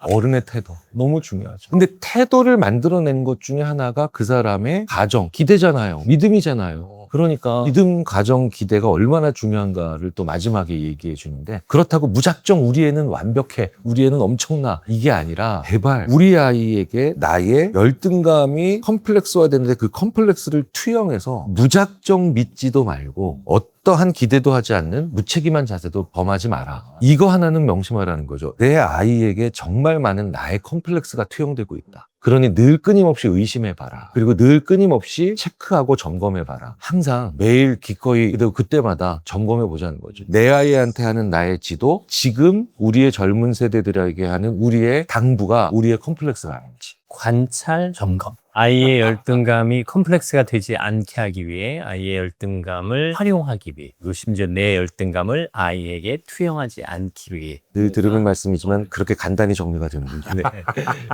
어른의 태도 너무 중요하죠. 근데 태도를 만들어낸 것 중에 하나가 그 사람의 가정, 기대잖아요. 믿음이잖아요. 그러니까 믿음, 가정, 기대가 얼마나 중요한가를 또 마지막에 얘기해 주는데 그렇다고 무작정 우리 애는 완벽해, 우리 애는 엄청나 이게 아니라 제발 우리 아이에게 나의 열등감이 컴플렉스화되는데 그 컴플렉스를 투영해서 무작정 믿지도 말고 어떠한 기대도 하지 않는 무책임한 자세도 범하지 마라. 이거 하나는 명심하라는 거죠. 내 아이에게 정말 많은 나의 컴플렉스가 투영되고 있다. 그러니 늘 끊임없이 의심해봐라. 그리고 늘 끊임없이 체크하고 점검해봐라. 항상 매일 기꺼이 그때마다 점검해보자는 거죠. 내 아이한테 하는 나의 지도, 지금 우리의 젊은 세대들에게 하는 우리의 당부가 우리의 컴플렉스가 아닌지. 관찰, 점검. 아이의 열등감이 컴플렉스가 되지 않게 하기 위해 아이의 열등감을 활용하기 위해, 그리고 심지어 내 열등감을 아이에게 투영하지 않기 위해. 늘 들으는 말씀이지만 그렇게 간단히 정리가 됩니다. 네,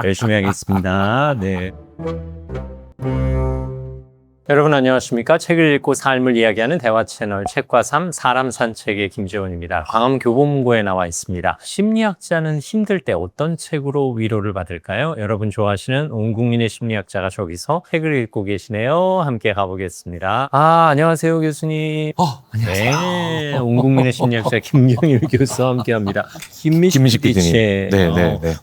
열심히 하겠습니다. 네. 여러분 안녕하십니까? 책을 읽고 삶을 이야기하는 대화 채널 책과 삶 사람 산책의 김재원입니다. 광암교보문고에 나와 있습니다. 심리학자는 힘들 때 어떤 책으로 위로를 받을까요? 여러분 좋아하시는 온 국민의 심리학자가 저기서 책을 읽고 계시네요. 함께 가보겠습니다. 안녕하세요 교수님. 안녕하세요. 네, 온 국민의 심리학자 김경일 교수와 함께합니다. 김미식 PD님. 네.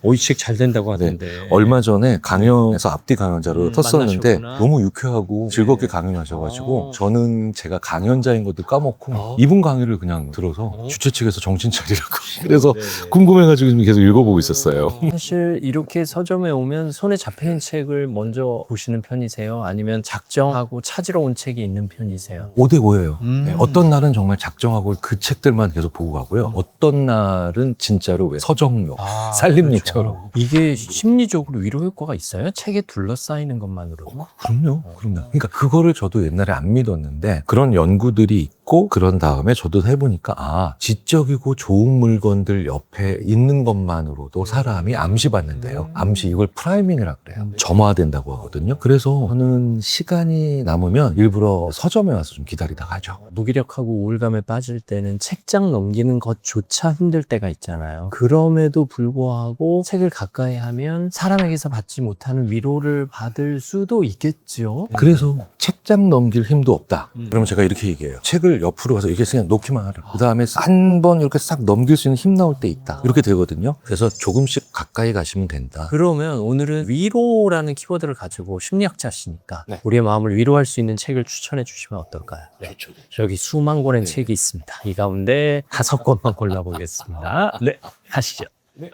이 책 잘 된다고 하던데. 얼마 전에 강연에서 앞뒤 강연자로 텄었는데 만나셨구나. 너무 유쾌하고 즐겁게 강연하셔가지고 저는 제가 강연자인 것도 까먹고 이분 강의를 그냥 들어서 주최 측에서 정신 차리라고 그래서 궁금해가지고 지금 계속 읽어보고 있었어요. 사실 이렇게 서점에 오면 손에 잡혀있는 책을 먼저 보시는 편이세요? 아니면 작정하고 찾으러 온 책이 있는 편이세요? 5대5예요. 네, 어떤 날은 정말 작정하고 그 책들만 계속 보고 가고요. 어떤 날은 진짜로 왜 서정록, 살림님처럼. 그렇죠. 이게 심리적으로 위로 효과가 있어요? 책에 둘러싸이는 것만으로? 그럼요. 그러니까 그거를 저도 옛날에 안 믿었는데 그런 연구들이 있고 그런 다음에 저도 해보니까 지적이고 좋은 물건들 옆에 있는 것만으로도 사람이 암시받는데요. 암시 이걸 프라이밍이라고 그래요. 점화된다고 하거든요. 그래서 저는 시간이 남으면 일부러 서점에 와서 좀 기다리다 가죠. 무기력하고 우울감에 빠질 때 때는 책장 넘기는 것조차 힘들 때가 있잖아요. 그럼에도 불구하고 책을 가까이 하면 사람에게서 받지 못하는 위로를 받을 수도 있겠죠. 그래서 책장 넘길 힘도 없다. 그러면 제가 이렇게 얘기해요. 책을 옆으로 가서 이렇게 그냥 놓기만 하라. 그 다음에 한 번 이렇게 싹 넘길 수 있는 힘 나올 때 있다. 이렇게 되거든요. 그래서 조금씩 가까이 가시면 된다. 그러면 오늘은 위로라는 키워드를 가지고 심리학자시니까 네. 우리의 마음을 위로할 수 있는 책을 추천해 주시면 어떨까요? 좋죠. 여기 수만 권의 네. 책이 있습니다. 이 가운데 5권만 골라보겠습니다. 네, 하시죠. 네.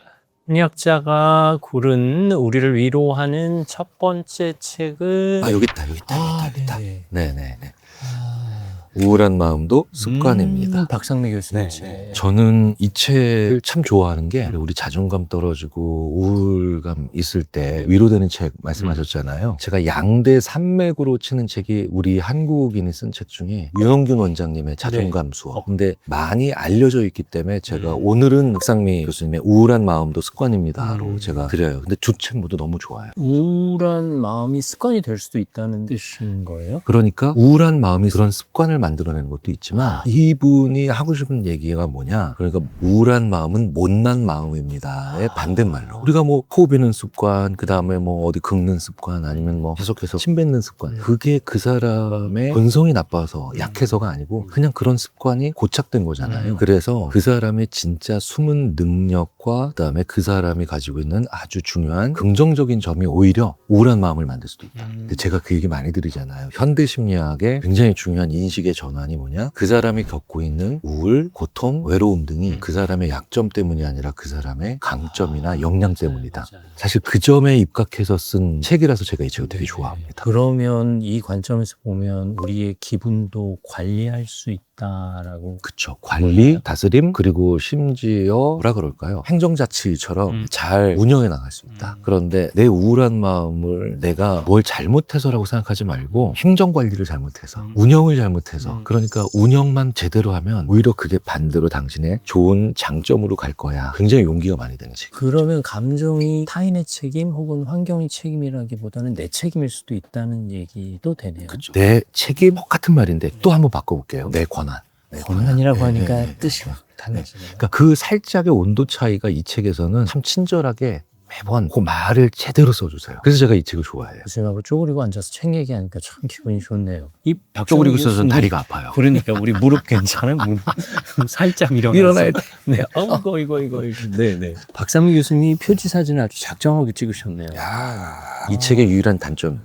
심리학자가 고른 우리를 위로하는 첫 번째 책은 여기 있다, 여기 있다, 여기 있다. 네. 네네네. 우울한 마음도 습관입니다. 박상미 교수님 네. 책. 저는 이 책을 참 좋아하는 게 우리 자존감 떨어지고 우울감 있을 때 위로되는 책 말씀하셨잖아요. 제가 양대 산맥으로 치는 책이 우리 한국인이 쓴 책 중에 유영균 원장님의 자존감 수업. 근데 많이 알려져 있기 때문에 제가 오늘은 박상미 교수님의 우울한 마음도 습관입니다로 제가 드려요. 근데 두 책 모두 너무 좋아요. 우울한 마음이 습관이 될 수도 있다는 뜻인 거예요? 그러니까 우울한 마음이 그런 습관을 만들어내는 것도 있지만 이분이 하고 싶은 얘기가 뭐냐, 그러니까 우울한 마음은 못난 마음입니다의 반대말로 우리가 뭐 코 베는 습관, 그 다음에 뭐 어디 긁는 습관, 아니면 뭐 계속해서 침 뱉는 습관, 그게 그 사람의 본성이 나빠서 약해서가 아니고 그냥 그런 습관이 고착된 거잖아요. 그래서 그 사람의 진짜 숨은 능력과 그 다음에 그 사람이 가지고 있는 아주 중요한 긍정적인 점이 오히려 우울한 마음을 만들 수도 있다. 근데 제가 그 얘기 많이 드리잖아요. 현대 심리학의 굉장히 중요한 인식의 전환이 뭐냐, 그 사람이 겪고 있는 우울, 고통, 외로움 등이 그 사람의 약점 때문이 아니라 그 사람의 강점이나 역량 때문이다. 사실 그 점에 입각해서 쓴 책이라서 제가 이 책을 되게 좋아합니다. 그러면 이 관점에서 보면 우리의 기분도 관리할 수 있다라고. 그쵸. 관리, 다스림, 그리고 심지어 뭐라 그럴까요? 행정자치처럼 잘 운영해 나갈 수 있다. 그런데 내 우울한 마음을 내가 뭘 잘못해서라고 생각하지 말고 행정관리를 잘못해서, 운영을 잘못해서, 그러니까 운영만 제대로 하면 오히려 그게 반대로 당신의 좋은 장점으로 갈 거야. 굉장히 용기가 많이 되는 책. 그러면 감정이 타인의 책임 혹은 환경의 책임이라기보다는 내 책임일 수도 있다는 얘기도 되네요. 그쵸. 내 책임 같은 말인데 또 한번 바꿔볼게요. 내 권한. 내 권한이라고 하니까 네, 네. 뜻이 달라지네요. 그러니까 그 살짝의 온도 차이가 이 책에서는 참 친절하게 매번 그 말을 제대로 써주세요. 그래서 제가 이 책을 좋아해요. 교수님하고 쪼그리고 앉아서 책 얘기하니까 참 기분이 좋네요. 이 쪼그리고 있어서 다리가 아파요. 그러니까 우리 무릎 괜찮아요? 살짝 일어나야 돼. 네. 이거. 네. 박상미 교수님이 표지 사진을 아주 작정하게 찍으셨네요. 이 책의 유일한 단점.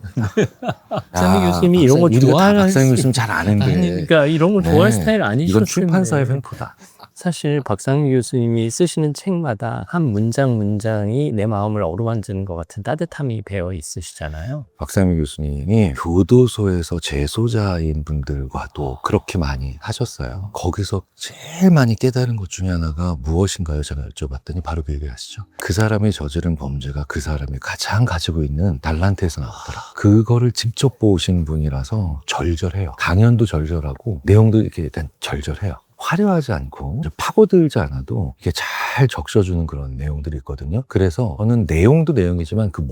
박상미 교수님이 이런 거 좋아하는 박상미 교수님 잘 아는데. 그러니까 이런 거 좋아할 스타일 아니셨는데. 이건 출판사의 횡포다. 사실 박상미 교수님이 쓰시는 책마다 한 문장이 내 마음을 어루만지는 것 같은 따뜻함이 배어 있으시잖아요. 박상미 교수님이 교도소에서 재소자인 분들과도 그렇게 많이 하셨어요. 거기서 제일 많이 깨달은 것 중에 하나가 무엇인가요? 제가 여쭤봤더니 바로 그 얘기를 하시죠. 그 사람이 저지른 범죄가 그 사람이 가장 가지고 있는 달란트에서 나오더라. 그거를 직접 보신 분이라서 절절해요. 강연도 절절하고 내용도 이렇게 일단 절절해요. 화려하지 않고 파고들지 않아도 이게 잘 적셔주는 그런 내용들이 있거든요. 그래서 저는 내용도 내용이지만 그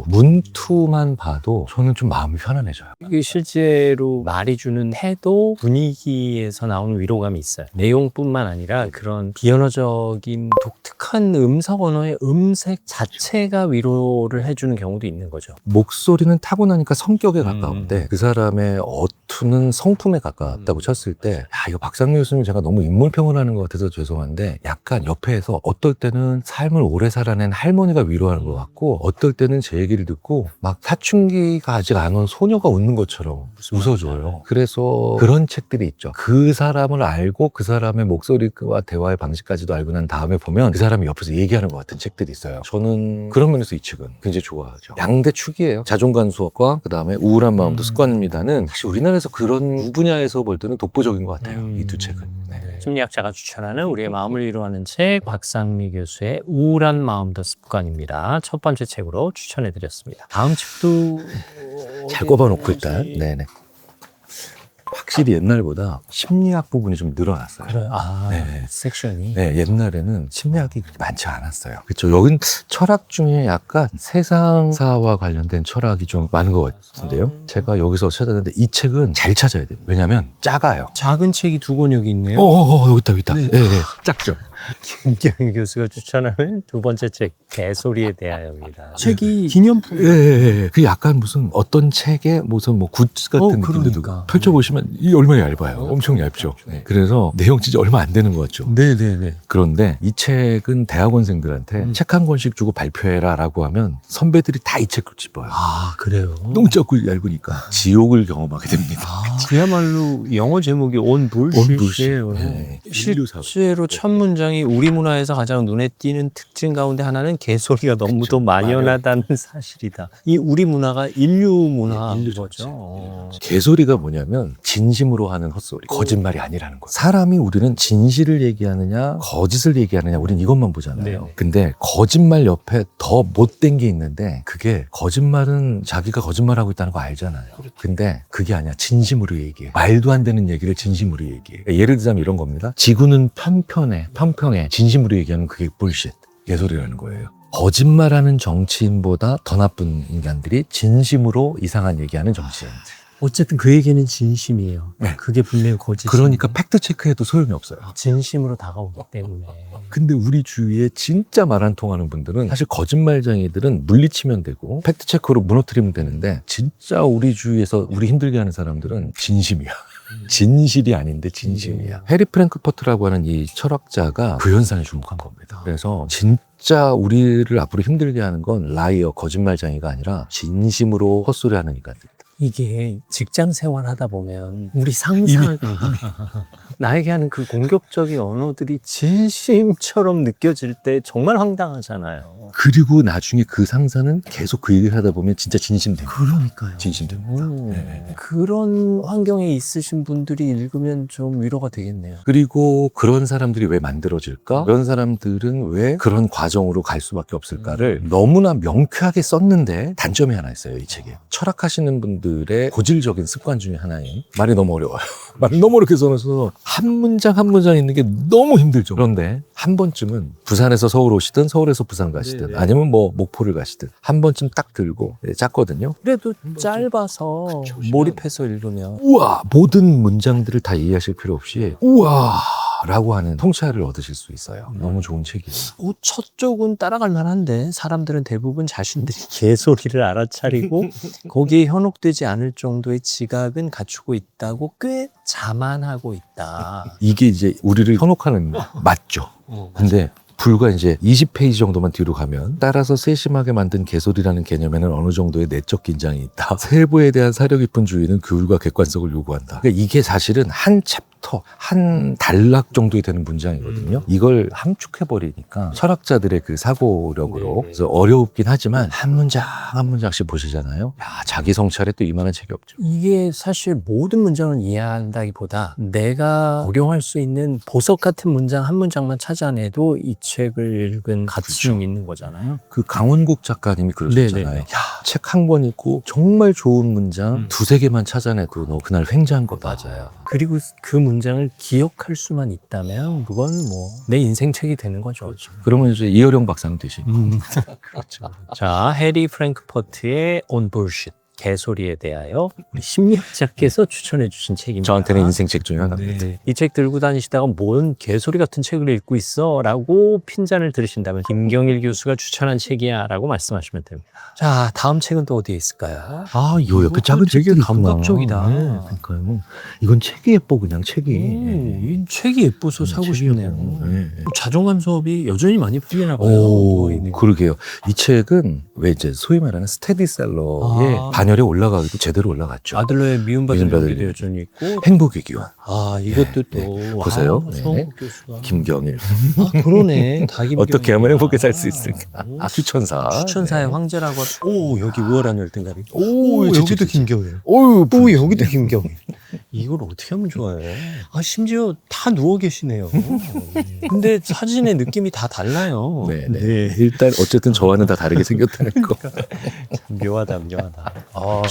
문투만 봐도 저는 좀 마음이 편안해져요. 이게 실제로 말이 주는 태도, 분위기에서 나오는 위로감이 있어요. 내용뿐만 아니라 그런 비언어적인 독특한 음성 언어의 음색 자체가 위로를 해주는 경우도 있는 거죠. 목소리는 타고나니까 성격에 가까운데 그 사람의 어투는 성품에 가깝다고 쳤을 때 이거 박상미 교수님 제가 너무 인물평을 하는 것 같아서 죄송한데 약간 옆에서 어떨 때는 삶을 오래 살아낸 할머니가 위로하는 것 같고 어떨 때는 제 얘기를 듣고 막 사춘기가 아직 안 온 소녀가 웃는 것처럼 웃어줘요. 그래서 그런 책들이 있죠. 그 사람을 알고 그 사람의 목소리와 대화의 방식까지도 알고 난 다음에 보면 그 사람이 옆에서 얘기하는 것 같은 책들이 있어요. 저는 그런 면에서 이 책은 굉장히 좋아하죠. 양대 축이에요. 자존감 수업과 그 다음에 우울한 마음도 습관입니다는 사실 우리나라에서 그런 분야에서 볼 때는 독보적인 것 같아요. 이 두 책은. 네. 심리학자가 추천하는 우리의 마음을 위로하는 책, 박상미 교수의 우울한 마음도 습관입니다. 첫 번째 책으로 추천해드렸습니다. 다음 책도 잘 꼽아놓고 일단. 네네. 확실히 옛날보다 심리학 부분이 좀 늘어났어요. 그래. 아, 네. 섹션이. 네, 옛날에는 심리학이 그렇게 많지 않았어요. 그렇죠. 여긴 철학 중에 약간 세상사와 관련된 철학이 좀 많은 것 같은데요. 제가 여기서 찾았는데 이 책은 잘 찾아야 돼요. 왜냐하면 작아요. 작은 책이 두 권 여기 있네요. 여기 있다, 여기 있다. 네. 네, 네. 작죠. 김경일 교수가 추천하는 두 번째 책, 개소리에 대하여입니다. 책이 기념품. 예, 예, 예. 그 약간 무슨 어떤 책에 무슨 뭐 굿즈 같은 느낌도 그러니까. 펼쳐보시면 이 얼마나 얇아요. 엄청 얇죠. 네. 그래서 내용 진짜 얼마 안 되는 것 같죠. 네네네. 그런데 이 책은 대학원생들한테 책 한 권씩 주고 발표해라 라고 하면 선배들이 다 이 책을 집어요. 아, 그래요? 너무 작고 얇으니까 지옥을 경험하게 됩니다. 아, 그야말로 영어 제목이 On Bullshit이에요. 네. 실제로 첫 문장이 우리 문화에서 가장 눈에 띄는 특징 가운데 하나는 개소리가 너무도 만연하다는 사실이다. 이 우리 문화가 인류 문화인 인류 거죠. 개소리가 뭐냐면 진심으로 하는 헛소리, 거짓말이 아니라는 거예요. 사람이 우리는 진실을 얘기하느냐 거짓을 얘기하느냐 우리는 이것만 보잖아요. 네네. 근데 거짓말 옆에 더 못된 게 있는데 그게 거짓말은 자기가 거짓말하고 있다는 거 알잖아요. 근데 그게 아니야. 진심으로 얘기해. 말도 안 되는 얘기를 진심으로 얘기해. 예를 들자면 이런 겁니다. 지구는 평평해. 진심으로 얘기하면 그게 bullshit, 개소리라는 거예요. 거짓말하는 정치인보다 더 나쁜 인간들이 진심으로 이상한 얘기하는 정치인들. 어쨌든 그 얘기는 진심이에요. 네. 그게 분명히 거짓. 그러니까 팩트 체크해도 소용이 없어요. 진심으로 다가오기 때문에. 근데 우리 주위에 진짜 말 안 통하는 분들은 사실 거짓말쟁이들은 물리치면 되고 팩트 체크로 무너뜨리면 되는데 진짜 우리 주위에서 우리 힘들게 하는 사람들은 진심이야. 진실이 아닌데 진심이야. 해리 프랭크퍼트라고 하는 이 철학자가 그 현상에 주목한 겁니다. 그래서 진짜 우리를 앞으로 힘들게 하는 건 라이어, 거짓말쟁이가 아니라 진심으로 헛소리하는 인간들. 이게 직장 생활 하다 보면 우리 상사 나에게 하는 그 공격적인 언어들이 진심처럼 느껴질 때 정말 황당하잖아요. 그리고 나중에 그 상사는 계속 그 얘기를 하다 보면 진짜 진심됩니다. 그러니까요. 진심됩니다. 네. 그런 환경에 있으신 분들이 읽으면 좀 위로가 되겠네요. 그리고 그런 사람들이 왜 만들어질까? 그런 사람들은 왜 그런 과정으로 갈 수밖에 없을까를 너무나 명쾌하게 썼는데 단점이 하나 있어요, 이 책에. 철학하시는 분들의 고질적인 습관 중에 하나인 말이 너무 어려워요. 말을 너무 어렵게 써놔서 한 문장 한 문장 읽는 게 너무 힘들죠. 그런데 한 번쯤은 부산에서 서울 오시든 서울에서 부산 가시든 네네. 아니면 뭐 목포를 가시든 한 번쯤 딱 들고 짰거든요. 그래도 짧아서 몰입해서 읽으면 우와! 모든 문장들을 다 이해하실 필요 없이 우와! 라고 하는 통찰을 얻으실 수 있어요. 너무 좋은 책이에요. 첫 쪽은 따라갈 만한데 사람들은 대부분 자신들이 개소리를 알아차리고 거기에 현혹되지 않을 정도의 지각은 갖추고 있다고 꽤 자만하고 있다. 이게 이제 우리를 현혹하는 맞죠. 근데 불과 이제 20페이지 정도만 뒤로 가면 따라서 세심하게 만든 개소리라는 개념에는 어느 정도의 내적 긴장이 있다. 세부에 대한 사려 깊은 주의는 교율과 객관성을 요구한다. 그러니까 이게 사실은 한 챕터, 한 단락 정도에 되는 문장이거든요. 이걸 함축해버리니까 철학자들의 그 사고력으로 그래서 어려웠긴 하지만 한 문장 한 문장씩 보시잖아요. 야, 자기 성찰에 또 이만한 책이 없죠. 이게 사실 모든 문장을 이해한다기보다 내가 적용할 수 있는 보석 같은 문장 한 문장만 찾아내도 이 책을 읽은 가치는 있는 거잖아요. 그 강원국 작가님이 그러셨잖아요. 네네. 야, 책 한 권 읽고 정말 좋은 문장 두세 개만 찾아내도 너 그날 횡재한 거다. 맞아요. 그리고 그 문장을 기억할 수만 있다면 그건 뭐 내 인생 책이 되는 거죠. 그러면 이제 이어령 박사는 되시. 그렇죠. 자, 해리 프랭크퍼트의 On Bullshit. 개소리에 대하여 우리 심리학자께서 추천해 주신 책입니다. 저한테는 인생책 중에 하나입니다. 네. 이 책 들고 다니시다가 뭔 개소리 같은 책을 읽고 있어 라고 핀잔을 들으신다면 김경일 교수가 추천한 책이야 라고 말씀하시면 됩니다. 자, 다음 책은 또 어디에 있을까요? 아, 요 옆에 작은 책이 있구나. 감각적이다. 네, 그러니까요. 이건 책이 예뻐 그냥 책이. 이 책이 예뻐서 사고 책이 싶네요. 예뻐. 네. 자존감 수업이 여전히 많이 풀리나 봐요. 오, 뭐 그러게요. 이 책은 왜 이제 소위 말하는 스테디셀러의 반열에 올라가기도 제대로 올라갔죠. 아들러의 미운 바들 미운 바들. 여기도 여전히 있고. 행복의 기원. 아, 이것도 네, 또 보세요. 와, 네. 성욱 교수가. 김경일. 아, 그러네. 다 김경일. 어떻게 하면 행복하게 살 수 있을까? 추천사. 추천사의 네. 황제라고. 오, 여기 우월한 열등감이. 오, 여기도 김경일. 오, 오, 여기도 김경일. 이걸 어떻게 하면 좋아해? 아, 심지어 다 누워 계시네요. 근데 사진의 느낌이 다 달라요. 네. 일단 어쨌든 저와는 다 다르게 생겼다는 거. 묘하다, 묘하다. 아,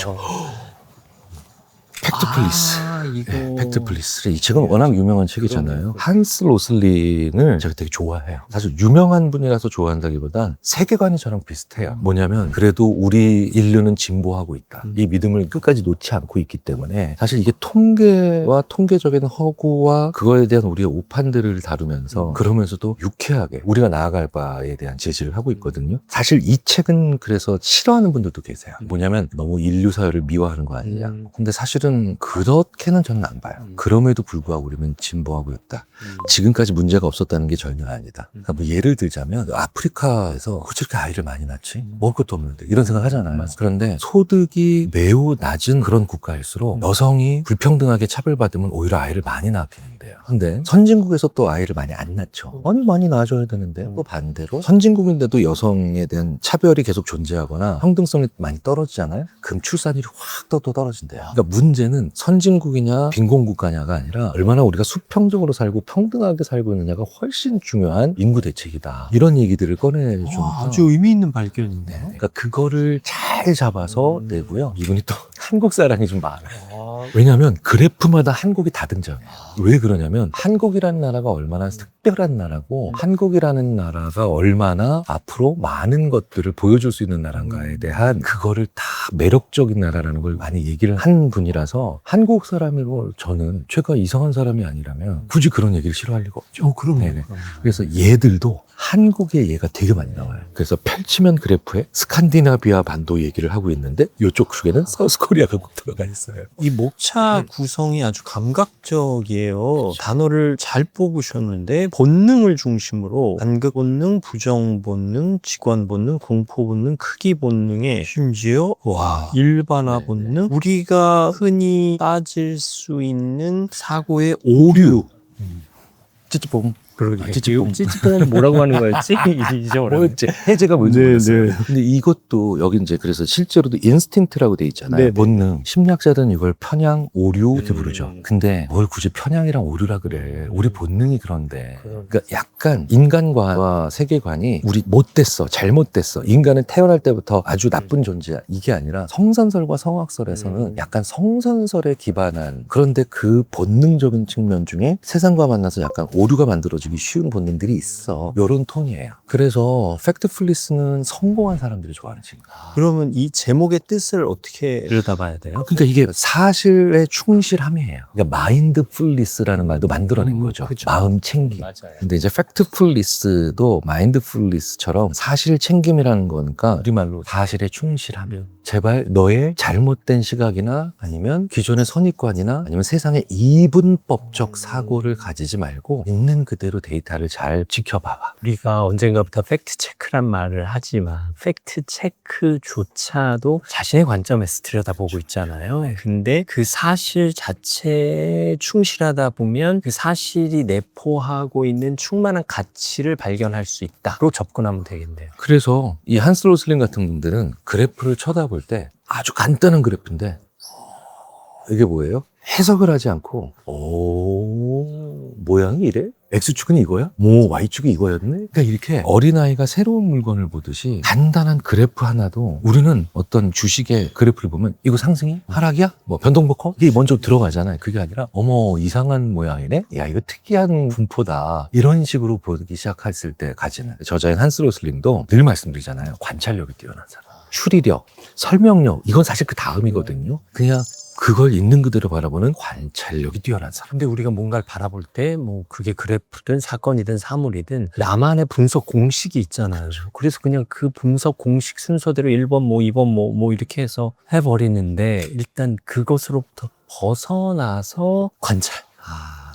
팩트플리스. 이거. 네, 팩트플리스. 이 책은 워낙 유명한 책이잖아요. 한스 로슬린을 제가 되게 좋아해요. 사실 유명한 분이라서 좋아한다기보단 세계관이 저랑 비슷해요. 뭐냐면 그래도 우리 인류는 진보하고 있다. 이 믿음을 끝까지 놓지 않고 있기 때문에 사실 이게 통계와 통계적인 허구와 그거에 대한 우리의 오판들을 다루면서 그러면서도 유쾌하게 우리가 나아갈 바에 대한 제시를 하고 있거든요. 사실 이 책은 그래서 싫어하는 분들도 계세요. 뭐냐면 너무 인류 사회를 미화하는 거 아니냐. 근데 사실은 그렇게는 저는 안 봐요. 그럼에도 불구하고 우리는 진보하고 있다. 지금까지 문제가 없었다는 게 전혀 아니다. 그러니까 뭐 예를 들자면 아프리카에서 어떻게 이렇게 아이를 많이 낳지? 먹을 것도 없는데 이런 생각 하잖아요. 그런데 소득이 매우 낮은 그런 국가일수록 여성이 불평등하게 차별받으면 오히려 아이를 많이 낳게 된대요. 근데 선진국에서 또 아이를 많이 안 낳죠. 아니 많이 낳아줘야 되는데 또 반대로 선진국인데도 여성에 대한 차별이 계속 존재하거나 평등성이 많이 떨어지잖아요. 그럼 출산율이 확 또 떨어진대요. 그러니까 문제는 선진국이냐 빈곤국가냐가 아니라 얼마나 우리가 수평적으로 살고 평등하게 살고 있느냐가 훨씬 중요한 인구 대책이다. 이런 얘기들을 꺼내주면서 아주 의미 있는 발견인데. 그러니까 그거를 잘 잡아서 내고요. 이분이 또 한국 사랑이 좀 많아요. 왜냐하면 그래프마다 한국이 다 등장해요. 왜 그러냐면 한국이라는 나라가 얼마나 특별한 나라고 한국이라는 나라가 얼마나 앞으로 많은 것들을 보여줄 수 있는 나라인가에 대한 그거를 다 매력적인 나라라는 걸 많이 얘기를 한 분이라서 한국 사람이고 저는 제가 이상한 사람이 아니라면 굳이 그런 얘기를 싫어할 리가 없죠. 그럼요. 네네. 그래서 얘들도 한국의 예가 되게 많이 나와요. 그래서 펼치면 그래프에 스칸디나비아 반도 얘기를 하고 있는데 이쪽 축에는 사우스코리아가 꼭 들어가 있어요. 이 목차 구성이 아주 감각적이에요. 단어를 잘 뽑으셨는데 본능을 중심으로 간극 본능, 부정 본능, 직관 본능, 공포 본능, 크기 본능에 심지어 일반화 본능, 우리가 흔히 따질 수 있는 사고의 오류. 찌찌뽕. 그러게. 찌찌뽕. 찌찌뽕은 뭐라고 하는 거였지? 잊어버렸네. 뭐였지? 해제가 뭔지 모르겠어요. 근데 이것도 여기 이제 그래서 실제로도 인스팅트라고 돼 있잖아요. 네네. 본능. 심리학자들은 이걸 편향, 오류 이렇게 부르죠. 근데 뭘 굳이 편향이랑 오류라 그래. 우리 본능이 그런데. 그러니까 약간 인간과와 세계관이 우리 못됐어, 잘못됐어. 인간은 태어날 때부터 아주 나쁜 존재야. 이게 아니라 성선설과 성악설에서는 약간 성선설에 기반한 그런데 그 본능적인 측면 중에 세상과 만나서 약간 오류가 만들어지기 쉬운 본능들이 있어. 요런 톤이에요. 그래서 팩트풀리스는 성공한 사람들이 좋아하는 책입니다. 그러면 이 제목의 뜻을 어떻게 들여다봐야 돼요? 그러니까 이게 사실에 충실함이에요. 그러니까 마인드풀리스라는 말도 만들어낸 거죠. 그쵸. 마음 챙김. 맞아요. 근데 이제 팩트풀리스도 마인드풀리스처럼 사실 챙김이라는 거니까 우리말로 사실에 충실하면 제발 너의 잘못된 시각이나 아니면 기존의 선입관이나 아니면 세상의 이분법적 사고를 가지지 말고 있는 그대로 데이터를 잘 지켜봐봐. 우리가 언젠가부터 팩트체크란 말을 하지만 팩트체크조차도 자신의 관점에서 들여다보고 있잖아요. 근데 그 사실 자체에 충실하다 보면 그 사실이 내포하고 있는 충만한 가치를 발견할 수 있다로 접근하면 되겠네요. 그래서 이 한스 로슬링 같은 분들은 그래프를 쳐다볼 때 아주 간단한 그래프인데 이게 뭐예요? 해석을 하지 않고 모양이 이래? X축은 이거야? Y축이 이거였네? 그러니까 이렇게 어린아이가 새로운 물건을 보듯이 간단한 그래프 하나도 우리는 어떤 주식의 그래프를 보면 이거 상승이? 하락이야? 뭐 변동폭? 이게 먼저 들어가잖아요. 그게 아니라 어머 이상한 모양이네? 야 이거 특이한 분포다. 이런 식으로 보기 시작했을 때 가지는 저자인 한스 로슬링도 늘 말씀드리잖아요. 관찰력이 뛰어난 사람. 추리력, 설명력 이건 사실 그 다음이거든요. 그냥 그걸 있는 그대로 바라보는 관찰력이 뛰어난 사람. 근데 우리가 뭔가를 바라볼 때 뭐 그게 그래프든 사건이든 사물이든 나만의 분석 공식이 있잖아요. 그래서 그냥 그 분석 공식 순서대로 1번 뭐 2번 뭐 이렇게 해서 해버리는데 일단 그것으로부터 벗어나서 관찰.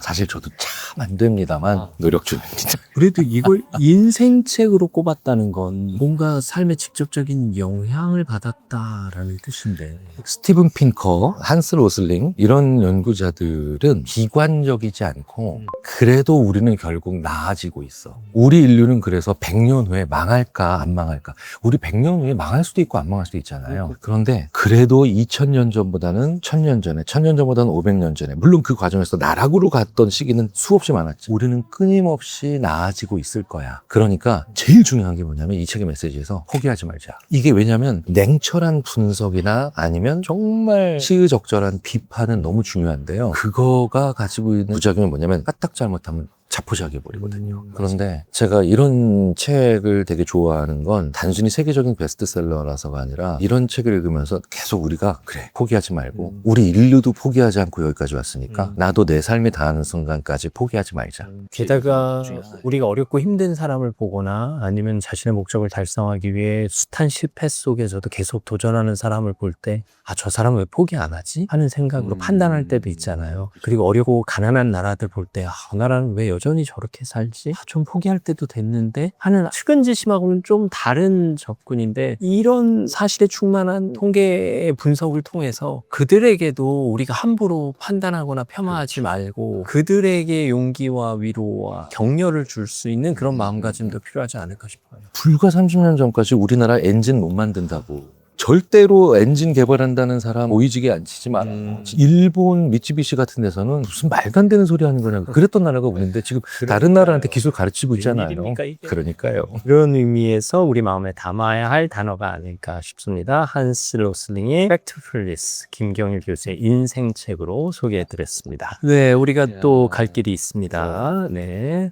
사실 저도 참 안 됩니다만 노력 중입니다. 그래도 이걸 인생책으로 꼽았다는 건 뭔가 삶에 직접적인 영향을 받았다라는 뜻인데. 스티븐 핑커, 한스 로슬링 이런 연구자들은 비관적이지 않고 그래도 우리는 결국 나아지고 있어. 우리 인류는 그래서 100년 후에 망할까 안 망할까. 우리 100년 후에 망할 수도 있고 안 망할 수도 있잖아요. 그런데 그래도 2000년 전보다는 1000년 전에 1000년 전보다는 500년 전에 물론 그 과정에서 나락으로 어려웠던 시기는 수없이 많았지. 우리는 끊임없이 나아지고 있을 거야. 그러니까 제일 중요한 게 뭐냐면 이 책의 메시지에서 포기하지 말자. 이게 왜냐면 냉철한 분석이나 아니면 정말 시의적절한 비판은 너무 중요한데요. 그거가 가지고 있는 부작용이 뭐냐면 까딱 잘못하면 자포자기해 버리거든요. 그런데 제가 이런 책을 되게 좋아하는 건 단순히 세계적인 베스트셀러라서가 아니라 이런 책을 읽으면서 계속 우리가 그래 포기하지 말고 우리 인류도 포기하지 않고 여기까지 왔으니까 나도 내 삶이 닿는 순간까지 포기하지 말자. 게다가 우리가 어렵고 힘든 사람을 보거나 아니면 자신의 목적을 달성하기 위해 숱한 실패 속에서도 계속 도전하는 사람을 볼 때 아, 저 사람은 왜 포기 안 하지? 하는 생각으로 판단할 때도 있잖아요. 그리고 어렵고 가난한 나라들 볼 때 아, 저 나라는 왜 여전히 저렇게 살지? 아, 좀 포기할 때도 됐는데 하는 측은지심하고는 좀 다른 접근인데 이런 사실에 충만한 통계 분석을 통해서 그들에게도 우리가 함부로 판단하거나 폄하하지 말고 그들에게 용기와 위로와 격려를 줄 수 있는 그런 마음가짐도 필요하지 않을까 싶어요. 불과 30년 전까지 우리나라 엔진 못 만든다고 절대로 엔진 개발한다는 사람 오이지게 안 치지 마라. 일본 미쯔비시 같은 데서는 무슨 말도 안 되는 소리 하는 거냐고 그랬던 나라가 우리인데 지금 다른 나라한테 기술 가르치고 있잖아요. 웬일입니까, 이게? 그러니까요. 이런 의미에서 우리 마음에 담아야 할 단어가 아닐까 싶습니다. 한스 로슬링의 Factfulness, 김경일 교수의 인생책으로 소개해드렸습니다. 네, 우리가 또 갈 길이 있습니다. 네.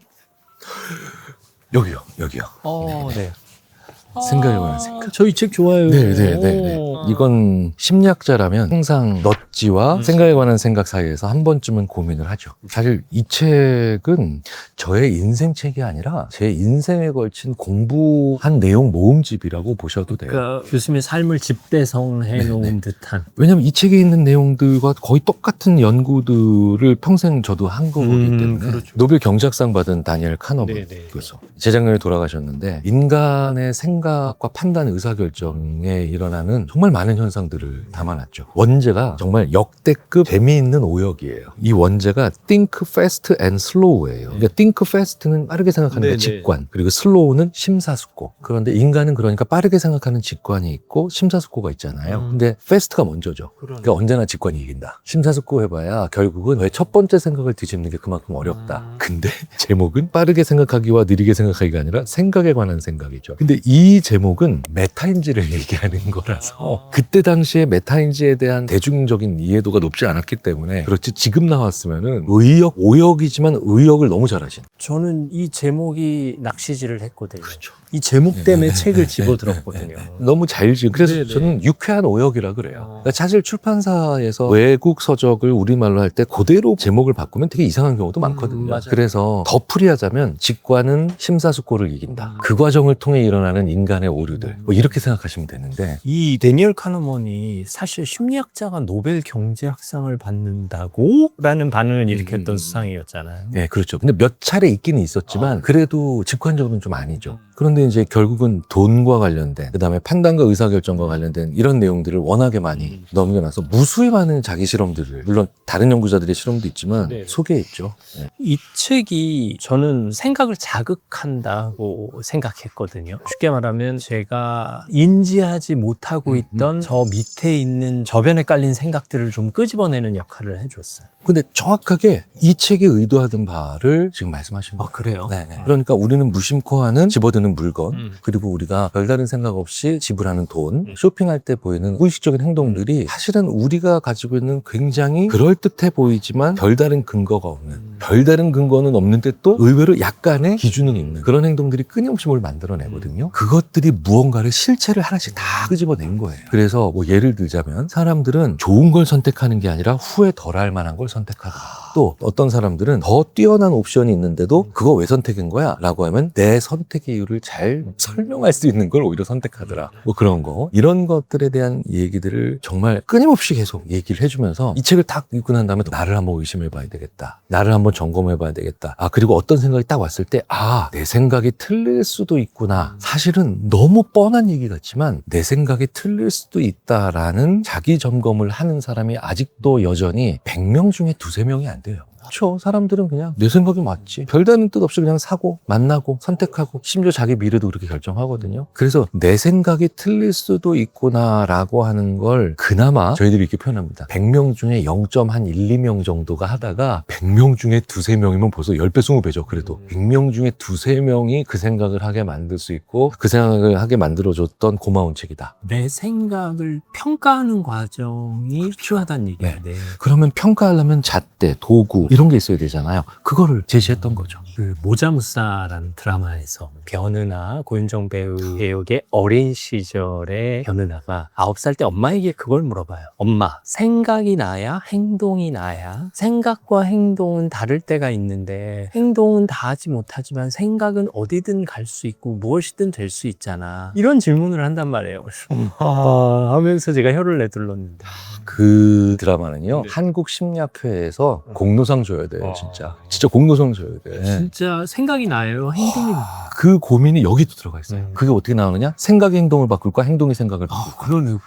여기요. 네. 생각해보는 생각. 저 이 책 좋아요. 네네네. 이건 심리학자라면 항상 넛지와 생각에 관한 생각 사이에서 한 번쯤은 고민을 하죠. 사실 이 책은 저의 인생책이 아니라 제 인생에 걸친 공부한 내용 모음집이라고 보셔도 돼요. 그러니까 교수님의 삶을 집대성해 놓은 듯한. 왜냐면 이 책에 있는 내용들과 거의 똑같은 연구들을 평생 저도 한 거기 때문에 그렇죠. 노벨 경제학상 받은 다니엘 카너먼 네네. 교수 재작년에 돌아가셨는데 인간의 생각과 판단 의사결정에 일어나는 정말 많은 현상들을 담아놨죠. 원제가 정말 역대급 재미있는 오역이에요. 이 원제가 think fast and slow예요. 그러니까 think fast는 빠르게 생각하는 게 네네. 직관, 그리고 slow는 심사숙고. 그런데 인간은 그러니까 빠르게 생각하는 직관이 있고 심사숙고가 있잖아요. 근데 fast가 먼저죠. 그러니까 언제나 직관이 이긴다. 심사숙고 해봐야 결국은 왜 첫 번째 생각을 뒤집는 게 그만큼 어렵다. 근데 제목은 빠르게 생각하기와 느리게 생각하기가 아니라 생각에 관한 생각이죠. 근데 이 제목은 메타인지를 얘기하는 거라서 그때 당시에 메타인지에 대한 대중적인 이해도가 높지 않았기 때문에 그렇지 지금 나왔으면은 의역, 오역이지만 의역을 너무 잘하신. 저는 이 제목이 낚시질을 했거든요. 그렇죠. 이 제목 때문에 책을 집어들었거든요. 너무 잘 지은. 그래서 네네. 저는 유쾌한 오역이라 그래요. 그러니까 사실 출판사에서 외국 서적을 우리말로 할 때 그대로 제목을 바꾸면 되게 이상한 경우도 많거든요. 맞아요. 그래서 더 풀이하자면 직관은 심사숙고를 이긴다. 그 과정을 통해 일어나는 인간의 오류들. 뭐 이렇게 생각하시면 되는데 이 데니얼 카너먼이 사실 심리학자가 노벨 경제학상을 받는다고? 라는 반응을 일으켰던 수상이었잖아요. 네, 그렇죠. 근데 몇 차례 있기는 있었지만 그래도 직관적으로는 좀 아니죠. 그런데 이제 결국은 돈과 관련된 그다음에 판단과 의사결정과 관련된 이런 내용들을 워낙에 많이 넘겨놔서 무수히 많은 자기 실험들을 물론 다른 연구자들의 실험도 있지만 네. 소개했죠. 네. 이 책이 저는 생각을 자극한다고 생각했거든요. 쉽게 말하면 제가 인지하지 못하고 있던 저 밑에 있는 저변에 깔린 생각들을 좀 끄집어내는 역할을 해줬어요. 근데 정확하게 이 책이 의도하던 바를 지금 말씀하신 거예요. 그래요? 네. 그러니까 우리는 무심코 하는 집어드는 물건 그리고 우리가 별다른 생각 없이 지불하는 돈 쇼핑할 때 보이는 무의식적인 행동들이 사실은 우리가 가지고 있는 굉장히 그럴듯해 보이지만 별다른 근거가 없는 별다른 근거는 없는데 또 의외로 약간의 기준은 있는 그런 행동들이 끊임없이 뭘 만들어내거든요. 그것들이 무언가를 실체를 하나씩 다 끄집어낸 거예요. 그래서 뭐 예를 들자면 사람들은 좋은 걸 선택하는 게 아니라 후회 덜할 만한 걸 선택하더라. 또 어떤 사람들은 더 뛰어난 옵션이 있는데도 그거 왜 선택한 거야? 라고 하면 내 선택의 이유를 잘 설명할 수 있는 걸 오히려 선택하더라. 뭐 그런 거. 이런 것들에 대한 얘기들을 정말 끊임없이 계속 얘기를 해주면서 이 책을 딱 읽고 난 다음에 나를 한번 의심해 봐야 되겠다. 나를 한번 점검해 봐야 되겠다. 아, 그리고 어떤 생각이 딱 왔을 때 아, 내 생각이 틀릴 수도 있구나. 사실은 너무 뻔한 얘기 같지만 내 생각이 틀릴 수도 있다라는 자기 점검을 하는 사람이 아직도 여전히 100명 중에 두세 명이 안 돼요. 그렇죠. 사람들은 그냥 내 생각이 맞지. 별다른 뜻 없이 그냥 사고 만나고 선택하고 심지어 자기 미래도 그렇게 결정하거든요. 그래서 내 생각이 틀릴 수도 있구나라고 하는 걸 그나마 저희들이 이렇게 표현합니다. 100명 중에 0.1, 2명 정도가 하다가 100명 중에 2, 3명이면 벌써 10배, 20배죠. 그래도 100명 중에 2, 3명이 그 생각을 하게 만들 수 있고 그 생각을 하게 만들어줬던 고마운 책이다. 내 생각을 평가하는 과정이 필요하다는 얘기예요. 네. 그러면 평가하려면 잣대, 도구 이런 게 있어야 되잖아요. 그거를 제시했던 거죠. 그 모자무사라는 드라마에서 변은하 고윤정 배우의 어린 시절의 변은하가 9살 때 엄마에게 그걸 물어봐요. 엄마, 생각이 나야 행동이 나야? 생각과 행동은 다를 때가 있는데 행동은 다 하지 못하지만 생각은 어디든 갈 수 있고 무엇이든 될 수 있잖아. 이런 질문을 한단 말이에요. 하면서 제가 혀를 내둘렀는데. 그 드라마는요. 네. 한국심리학회에서 공로상 줘야 돼요. 진짜 공로상 줘야 돼. 진짜 생각이 나요? 행동이 나요? 그 고민이 여기도 들어가 있어요. 네. 그게 어떻게 나오느냐? 생각이 행동을 바꿀까? 행동이 생각을 바꿀까? 그러네.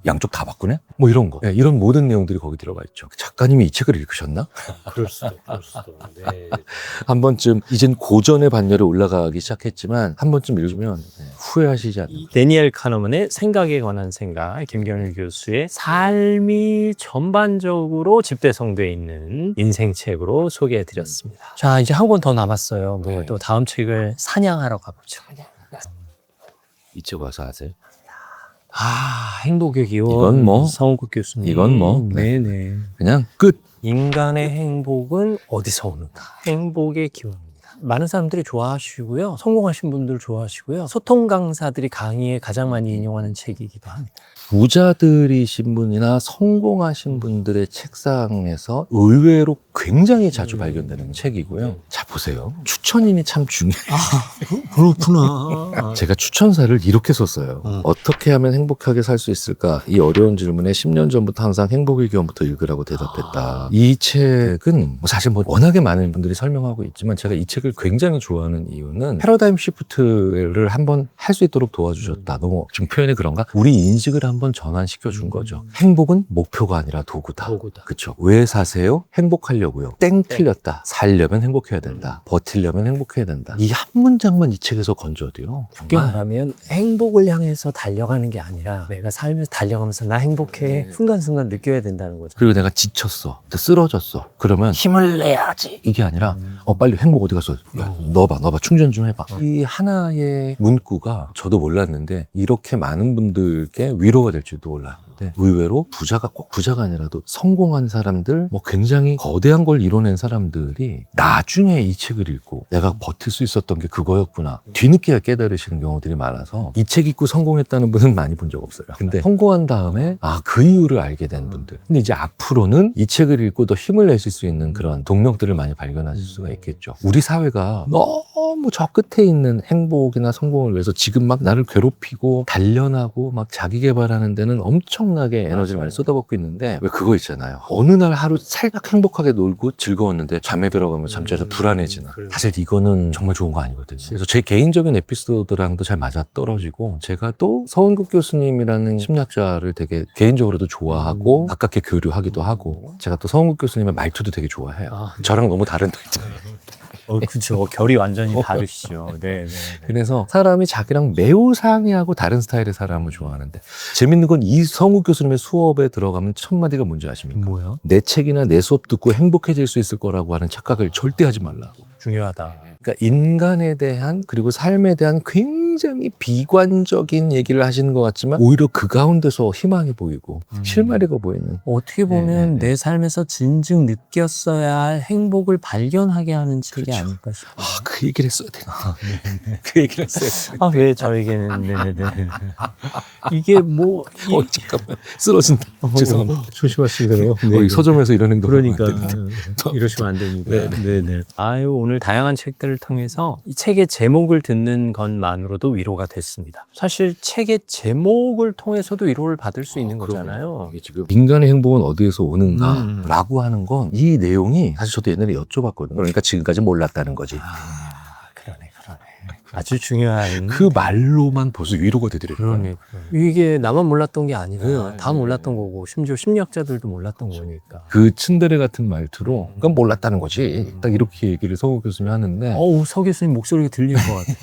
양쪽 다 바꾸네? 뭐 이런 거. 네, 이런 모든 내용들이 거기 들어가 있죠. 작가님이 이 책을 읽으셨나? 그럴 수도. 네. 한 번쯤 이젠 고전의 반열에 올라가기 시작했지만 한 번쯤 읽으면 후회하시지 않나요? 데니엘 카너먼의 생각에 관한 생각, 김경일 교수의 삶이 전반적으로 집대성되어 있는 인생책으로 소개해드렸습니다. 자, 이제 한 권 더 남았어요. 뭐 또 다음 책을 사냥하러 가보죠. 이 책 와서 아세요? 행복의 기원. 이건 뭐, 성국 교수님. 이건 뭐, 네네. 그냥 끝. 인간의 행복은 어디서 오는가? 행복의 기원입니다. 많은 사람들이 좋아하시고요. 성공하신 분들 좋아하시고요. 소통 강사들이 강의에 가장 많이 인용하는 책이기도 합니다. 부자들이신 분이나 성공하신 분들의 책상에서 의외로 굉장히 자주 발견되는 책이고요. 자, 보세요. 추천인이 참 중요해요. 그렇구나. 제가 추천사를 이렇게 썼어요. 어떻게 하면 행복하게 살 수 있을까? 이 어려운 질문에 10년 전부터 항상 행복의 기원부터 읽으라고 대답했다. 이 책은 사실 뭐 워낙에 많은 분들이 설명하고 있지만 제가 이 책을 굉장히 좋아하는 이유는 패러다임 시프트를 한번 할 수 있도록 도와주셨다. 너무 지금 표현이 그런가? 우리 인식을 한번 전환시켜 준 거죠. 행복은 목표가 아니라 도구다. 그쵸? 왜 사세요? 행복하려고요. 땡 틀렸다. 살려면 행복해야 된다. 버틸려면 행복해야 된다. 이 한 문장만 이 책에서 건져도요. 쉽게 말하면 행복을 향해서 달려가는 게 아니라 내가 살면서 달려가면서 나 행복해 순간순간 느껴야 된다는 거죠. 그리고 내가 지쳤어. 쓰러졌어. 그러면 힘을 내야지. 이게 아니라 빨리 행복 어디 갔어? 야, 넣어봐. 충전 좀 해봐. 이 하나의 문구가 저도 몰랐는데 이렇게 많은 분들께 위로가 될지도 몰랐는데 의외로 부자가 꼭 부자가 아니라도 성공한 사람들, 뭐 굉장히 거대한 걸 이뤄낸 사람들이 나중에 이 책을 읽고 내가 버틸 수 있었던 게 그거였구나. 뒤늦게야 깨달으시는 경우들이 많아서 이 책 읽고 성공했다는 분은 많이 본 적 없어요. 근데 성공한 다음에 그 이유를 알게 된 분들. 근데 이제 앞으로는 이 책을 읽고 더 힘을 내실 수 있는 그런 동력들을 많이 발견하실 수가 있겠죠. 우리 사회가 너무 저 끝에 있는 행복이나 성공을 위해서 지금 막 나를 괴롭히고 단련하고 막 자기 개발하는 데는 엄청나게 에너지를 많이 쏟아붓고 있는데 왜 그거 있잖아요. 어느 날 하루 살짝 행복하게 놀고 즐거웠는데 잠에 들어가면 잠자리에서 불안해지나. 사실 이거는 정말 좋은 거 아니거든요. 그래서 제 개인적인 에피소드랑도 잘 맞아떨어지고 제가 또 서은국 교수님이라는 심리학자를 되게 개인적으로도 좋아하고 가깝게 교류하기도 하고 제가 또 서은국 교수님의 말투도 되게 좋아해요. 저랑 너무 다른 또 있잖아요. 그렇죠. 결이 완전히 다르시죠. 네. 그래서 사람이 자기랑 매우 상이하고 다른 스타일의 사람을 좋아하는데 재밌는 건 이 성욱 교수님의 수업에 들어가면 첫 마디가 뭔지 아십니까? 뭐야? 내 책이나 내 수업 듣고 행복해질 수 있을 거라고 하는 착각을 절대 하지 말라고. 중요하다. 그러니까 인간에 대한 그리고 삶에 대한 굉장히 비관적인 얘기를 하시는 것 같지만 오히려 그 가운데서 희망이 보이고 실마리가 보이는. 어떻게 보면 내 삶에서 진즉 느꼈어야 할 행복을 발견하게 하는 책이 그렇죠. 아닐까 싶어요. 그 얘기를 했어야 되나. 그 얘기를 했어야 되나. 왜 저에게는 네네. 이게 뭐 잠깐만 쓰러진다. 죄송합니다. 조심하시고요. 이 서점에서 이런 행동 그러니까 하면 안 되는데. 이러시면 안 됩니다. 네네. 아유 오늘 다양한 책들을 통해서 이 책의 제목을 듣는 것만으로도 위로가 됐습니다. 사실 책의 제목을 통해서도 위로를 받을 수 있는 거잖아요. 이게 지금 인간의 행복은 어디에서 오는가라고 하는 건 이 내용이 사실 저도 옛날에 여쭤봤거든요. 그러니까 지금까지 몰랐다는 거지. 그러네. 아주 중요한. 그 말로만 벌써 위로가 되더라고요. 그러네. 이게 나만 몰랐던 게 아니고 네, 다 네. 몰랐던 거고 심지어 심리학자들도 몰랐던 거니까. 그 츤데레 같은 말투로 그건 몰랐다는 거지. 딱 이렇게 얘기를 서구 교수님이 하는데 어우, 서 교수님 목소리가 들릴 것 같아.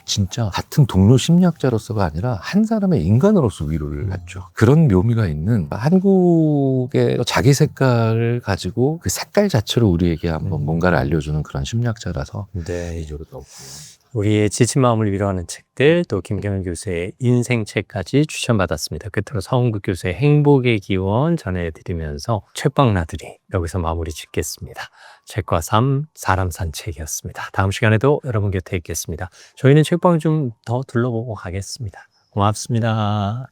진짜 같은 동료 심리학자로서가 아니라 한 사람의 인간으로서 위로를 받죠. 그런 묘미가 있는 한국의 자기 색깔을 가지고 그 색깔 자체로 우리에게 한번 뭔가를 알려주는 그런 심리학자라서 네, 이쪽으로 우리의 지친 마음을 위로하는 책들, 또 김경일 교수의 인생책까지 추천받았습니다. 끝으로 서은국 교수의 행복의 기원 전해드리면서 책방나들이 여기서 마무리 짓겠습니다. 책과 삶, 사람 산책이었습니다. 다음 시간에도 여러분 곁에 있겠습니다. 저희는 책방 좀 더 둘러보고 가겠습니다. 고맙습니다.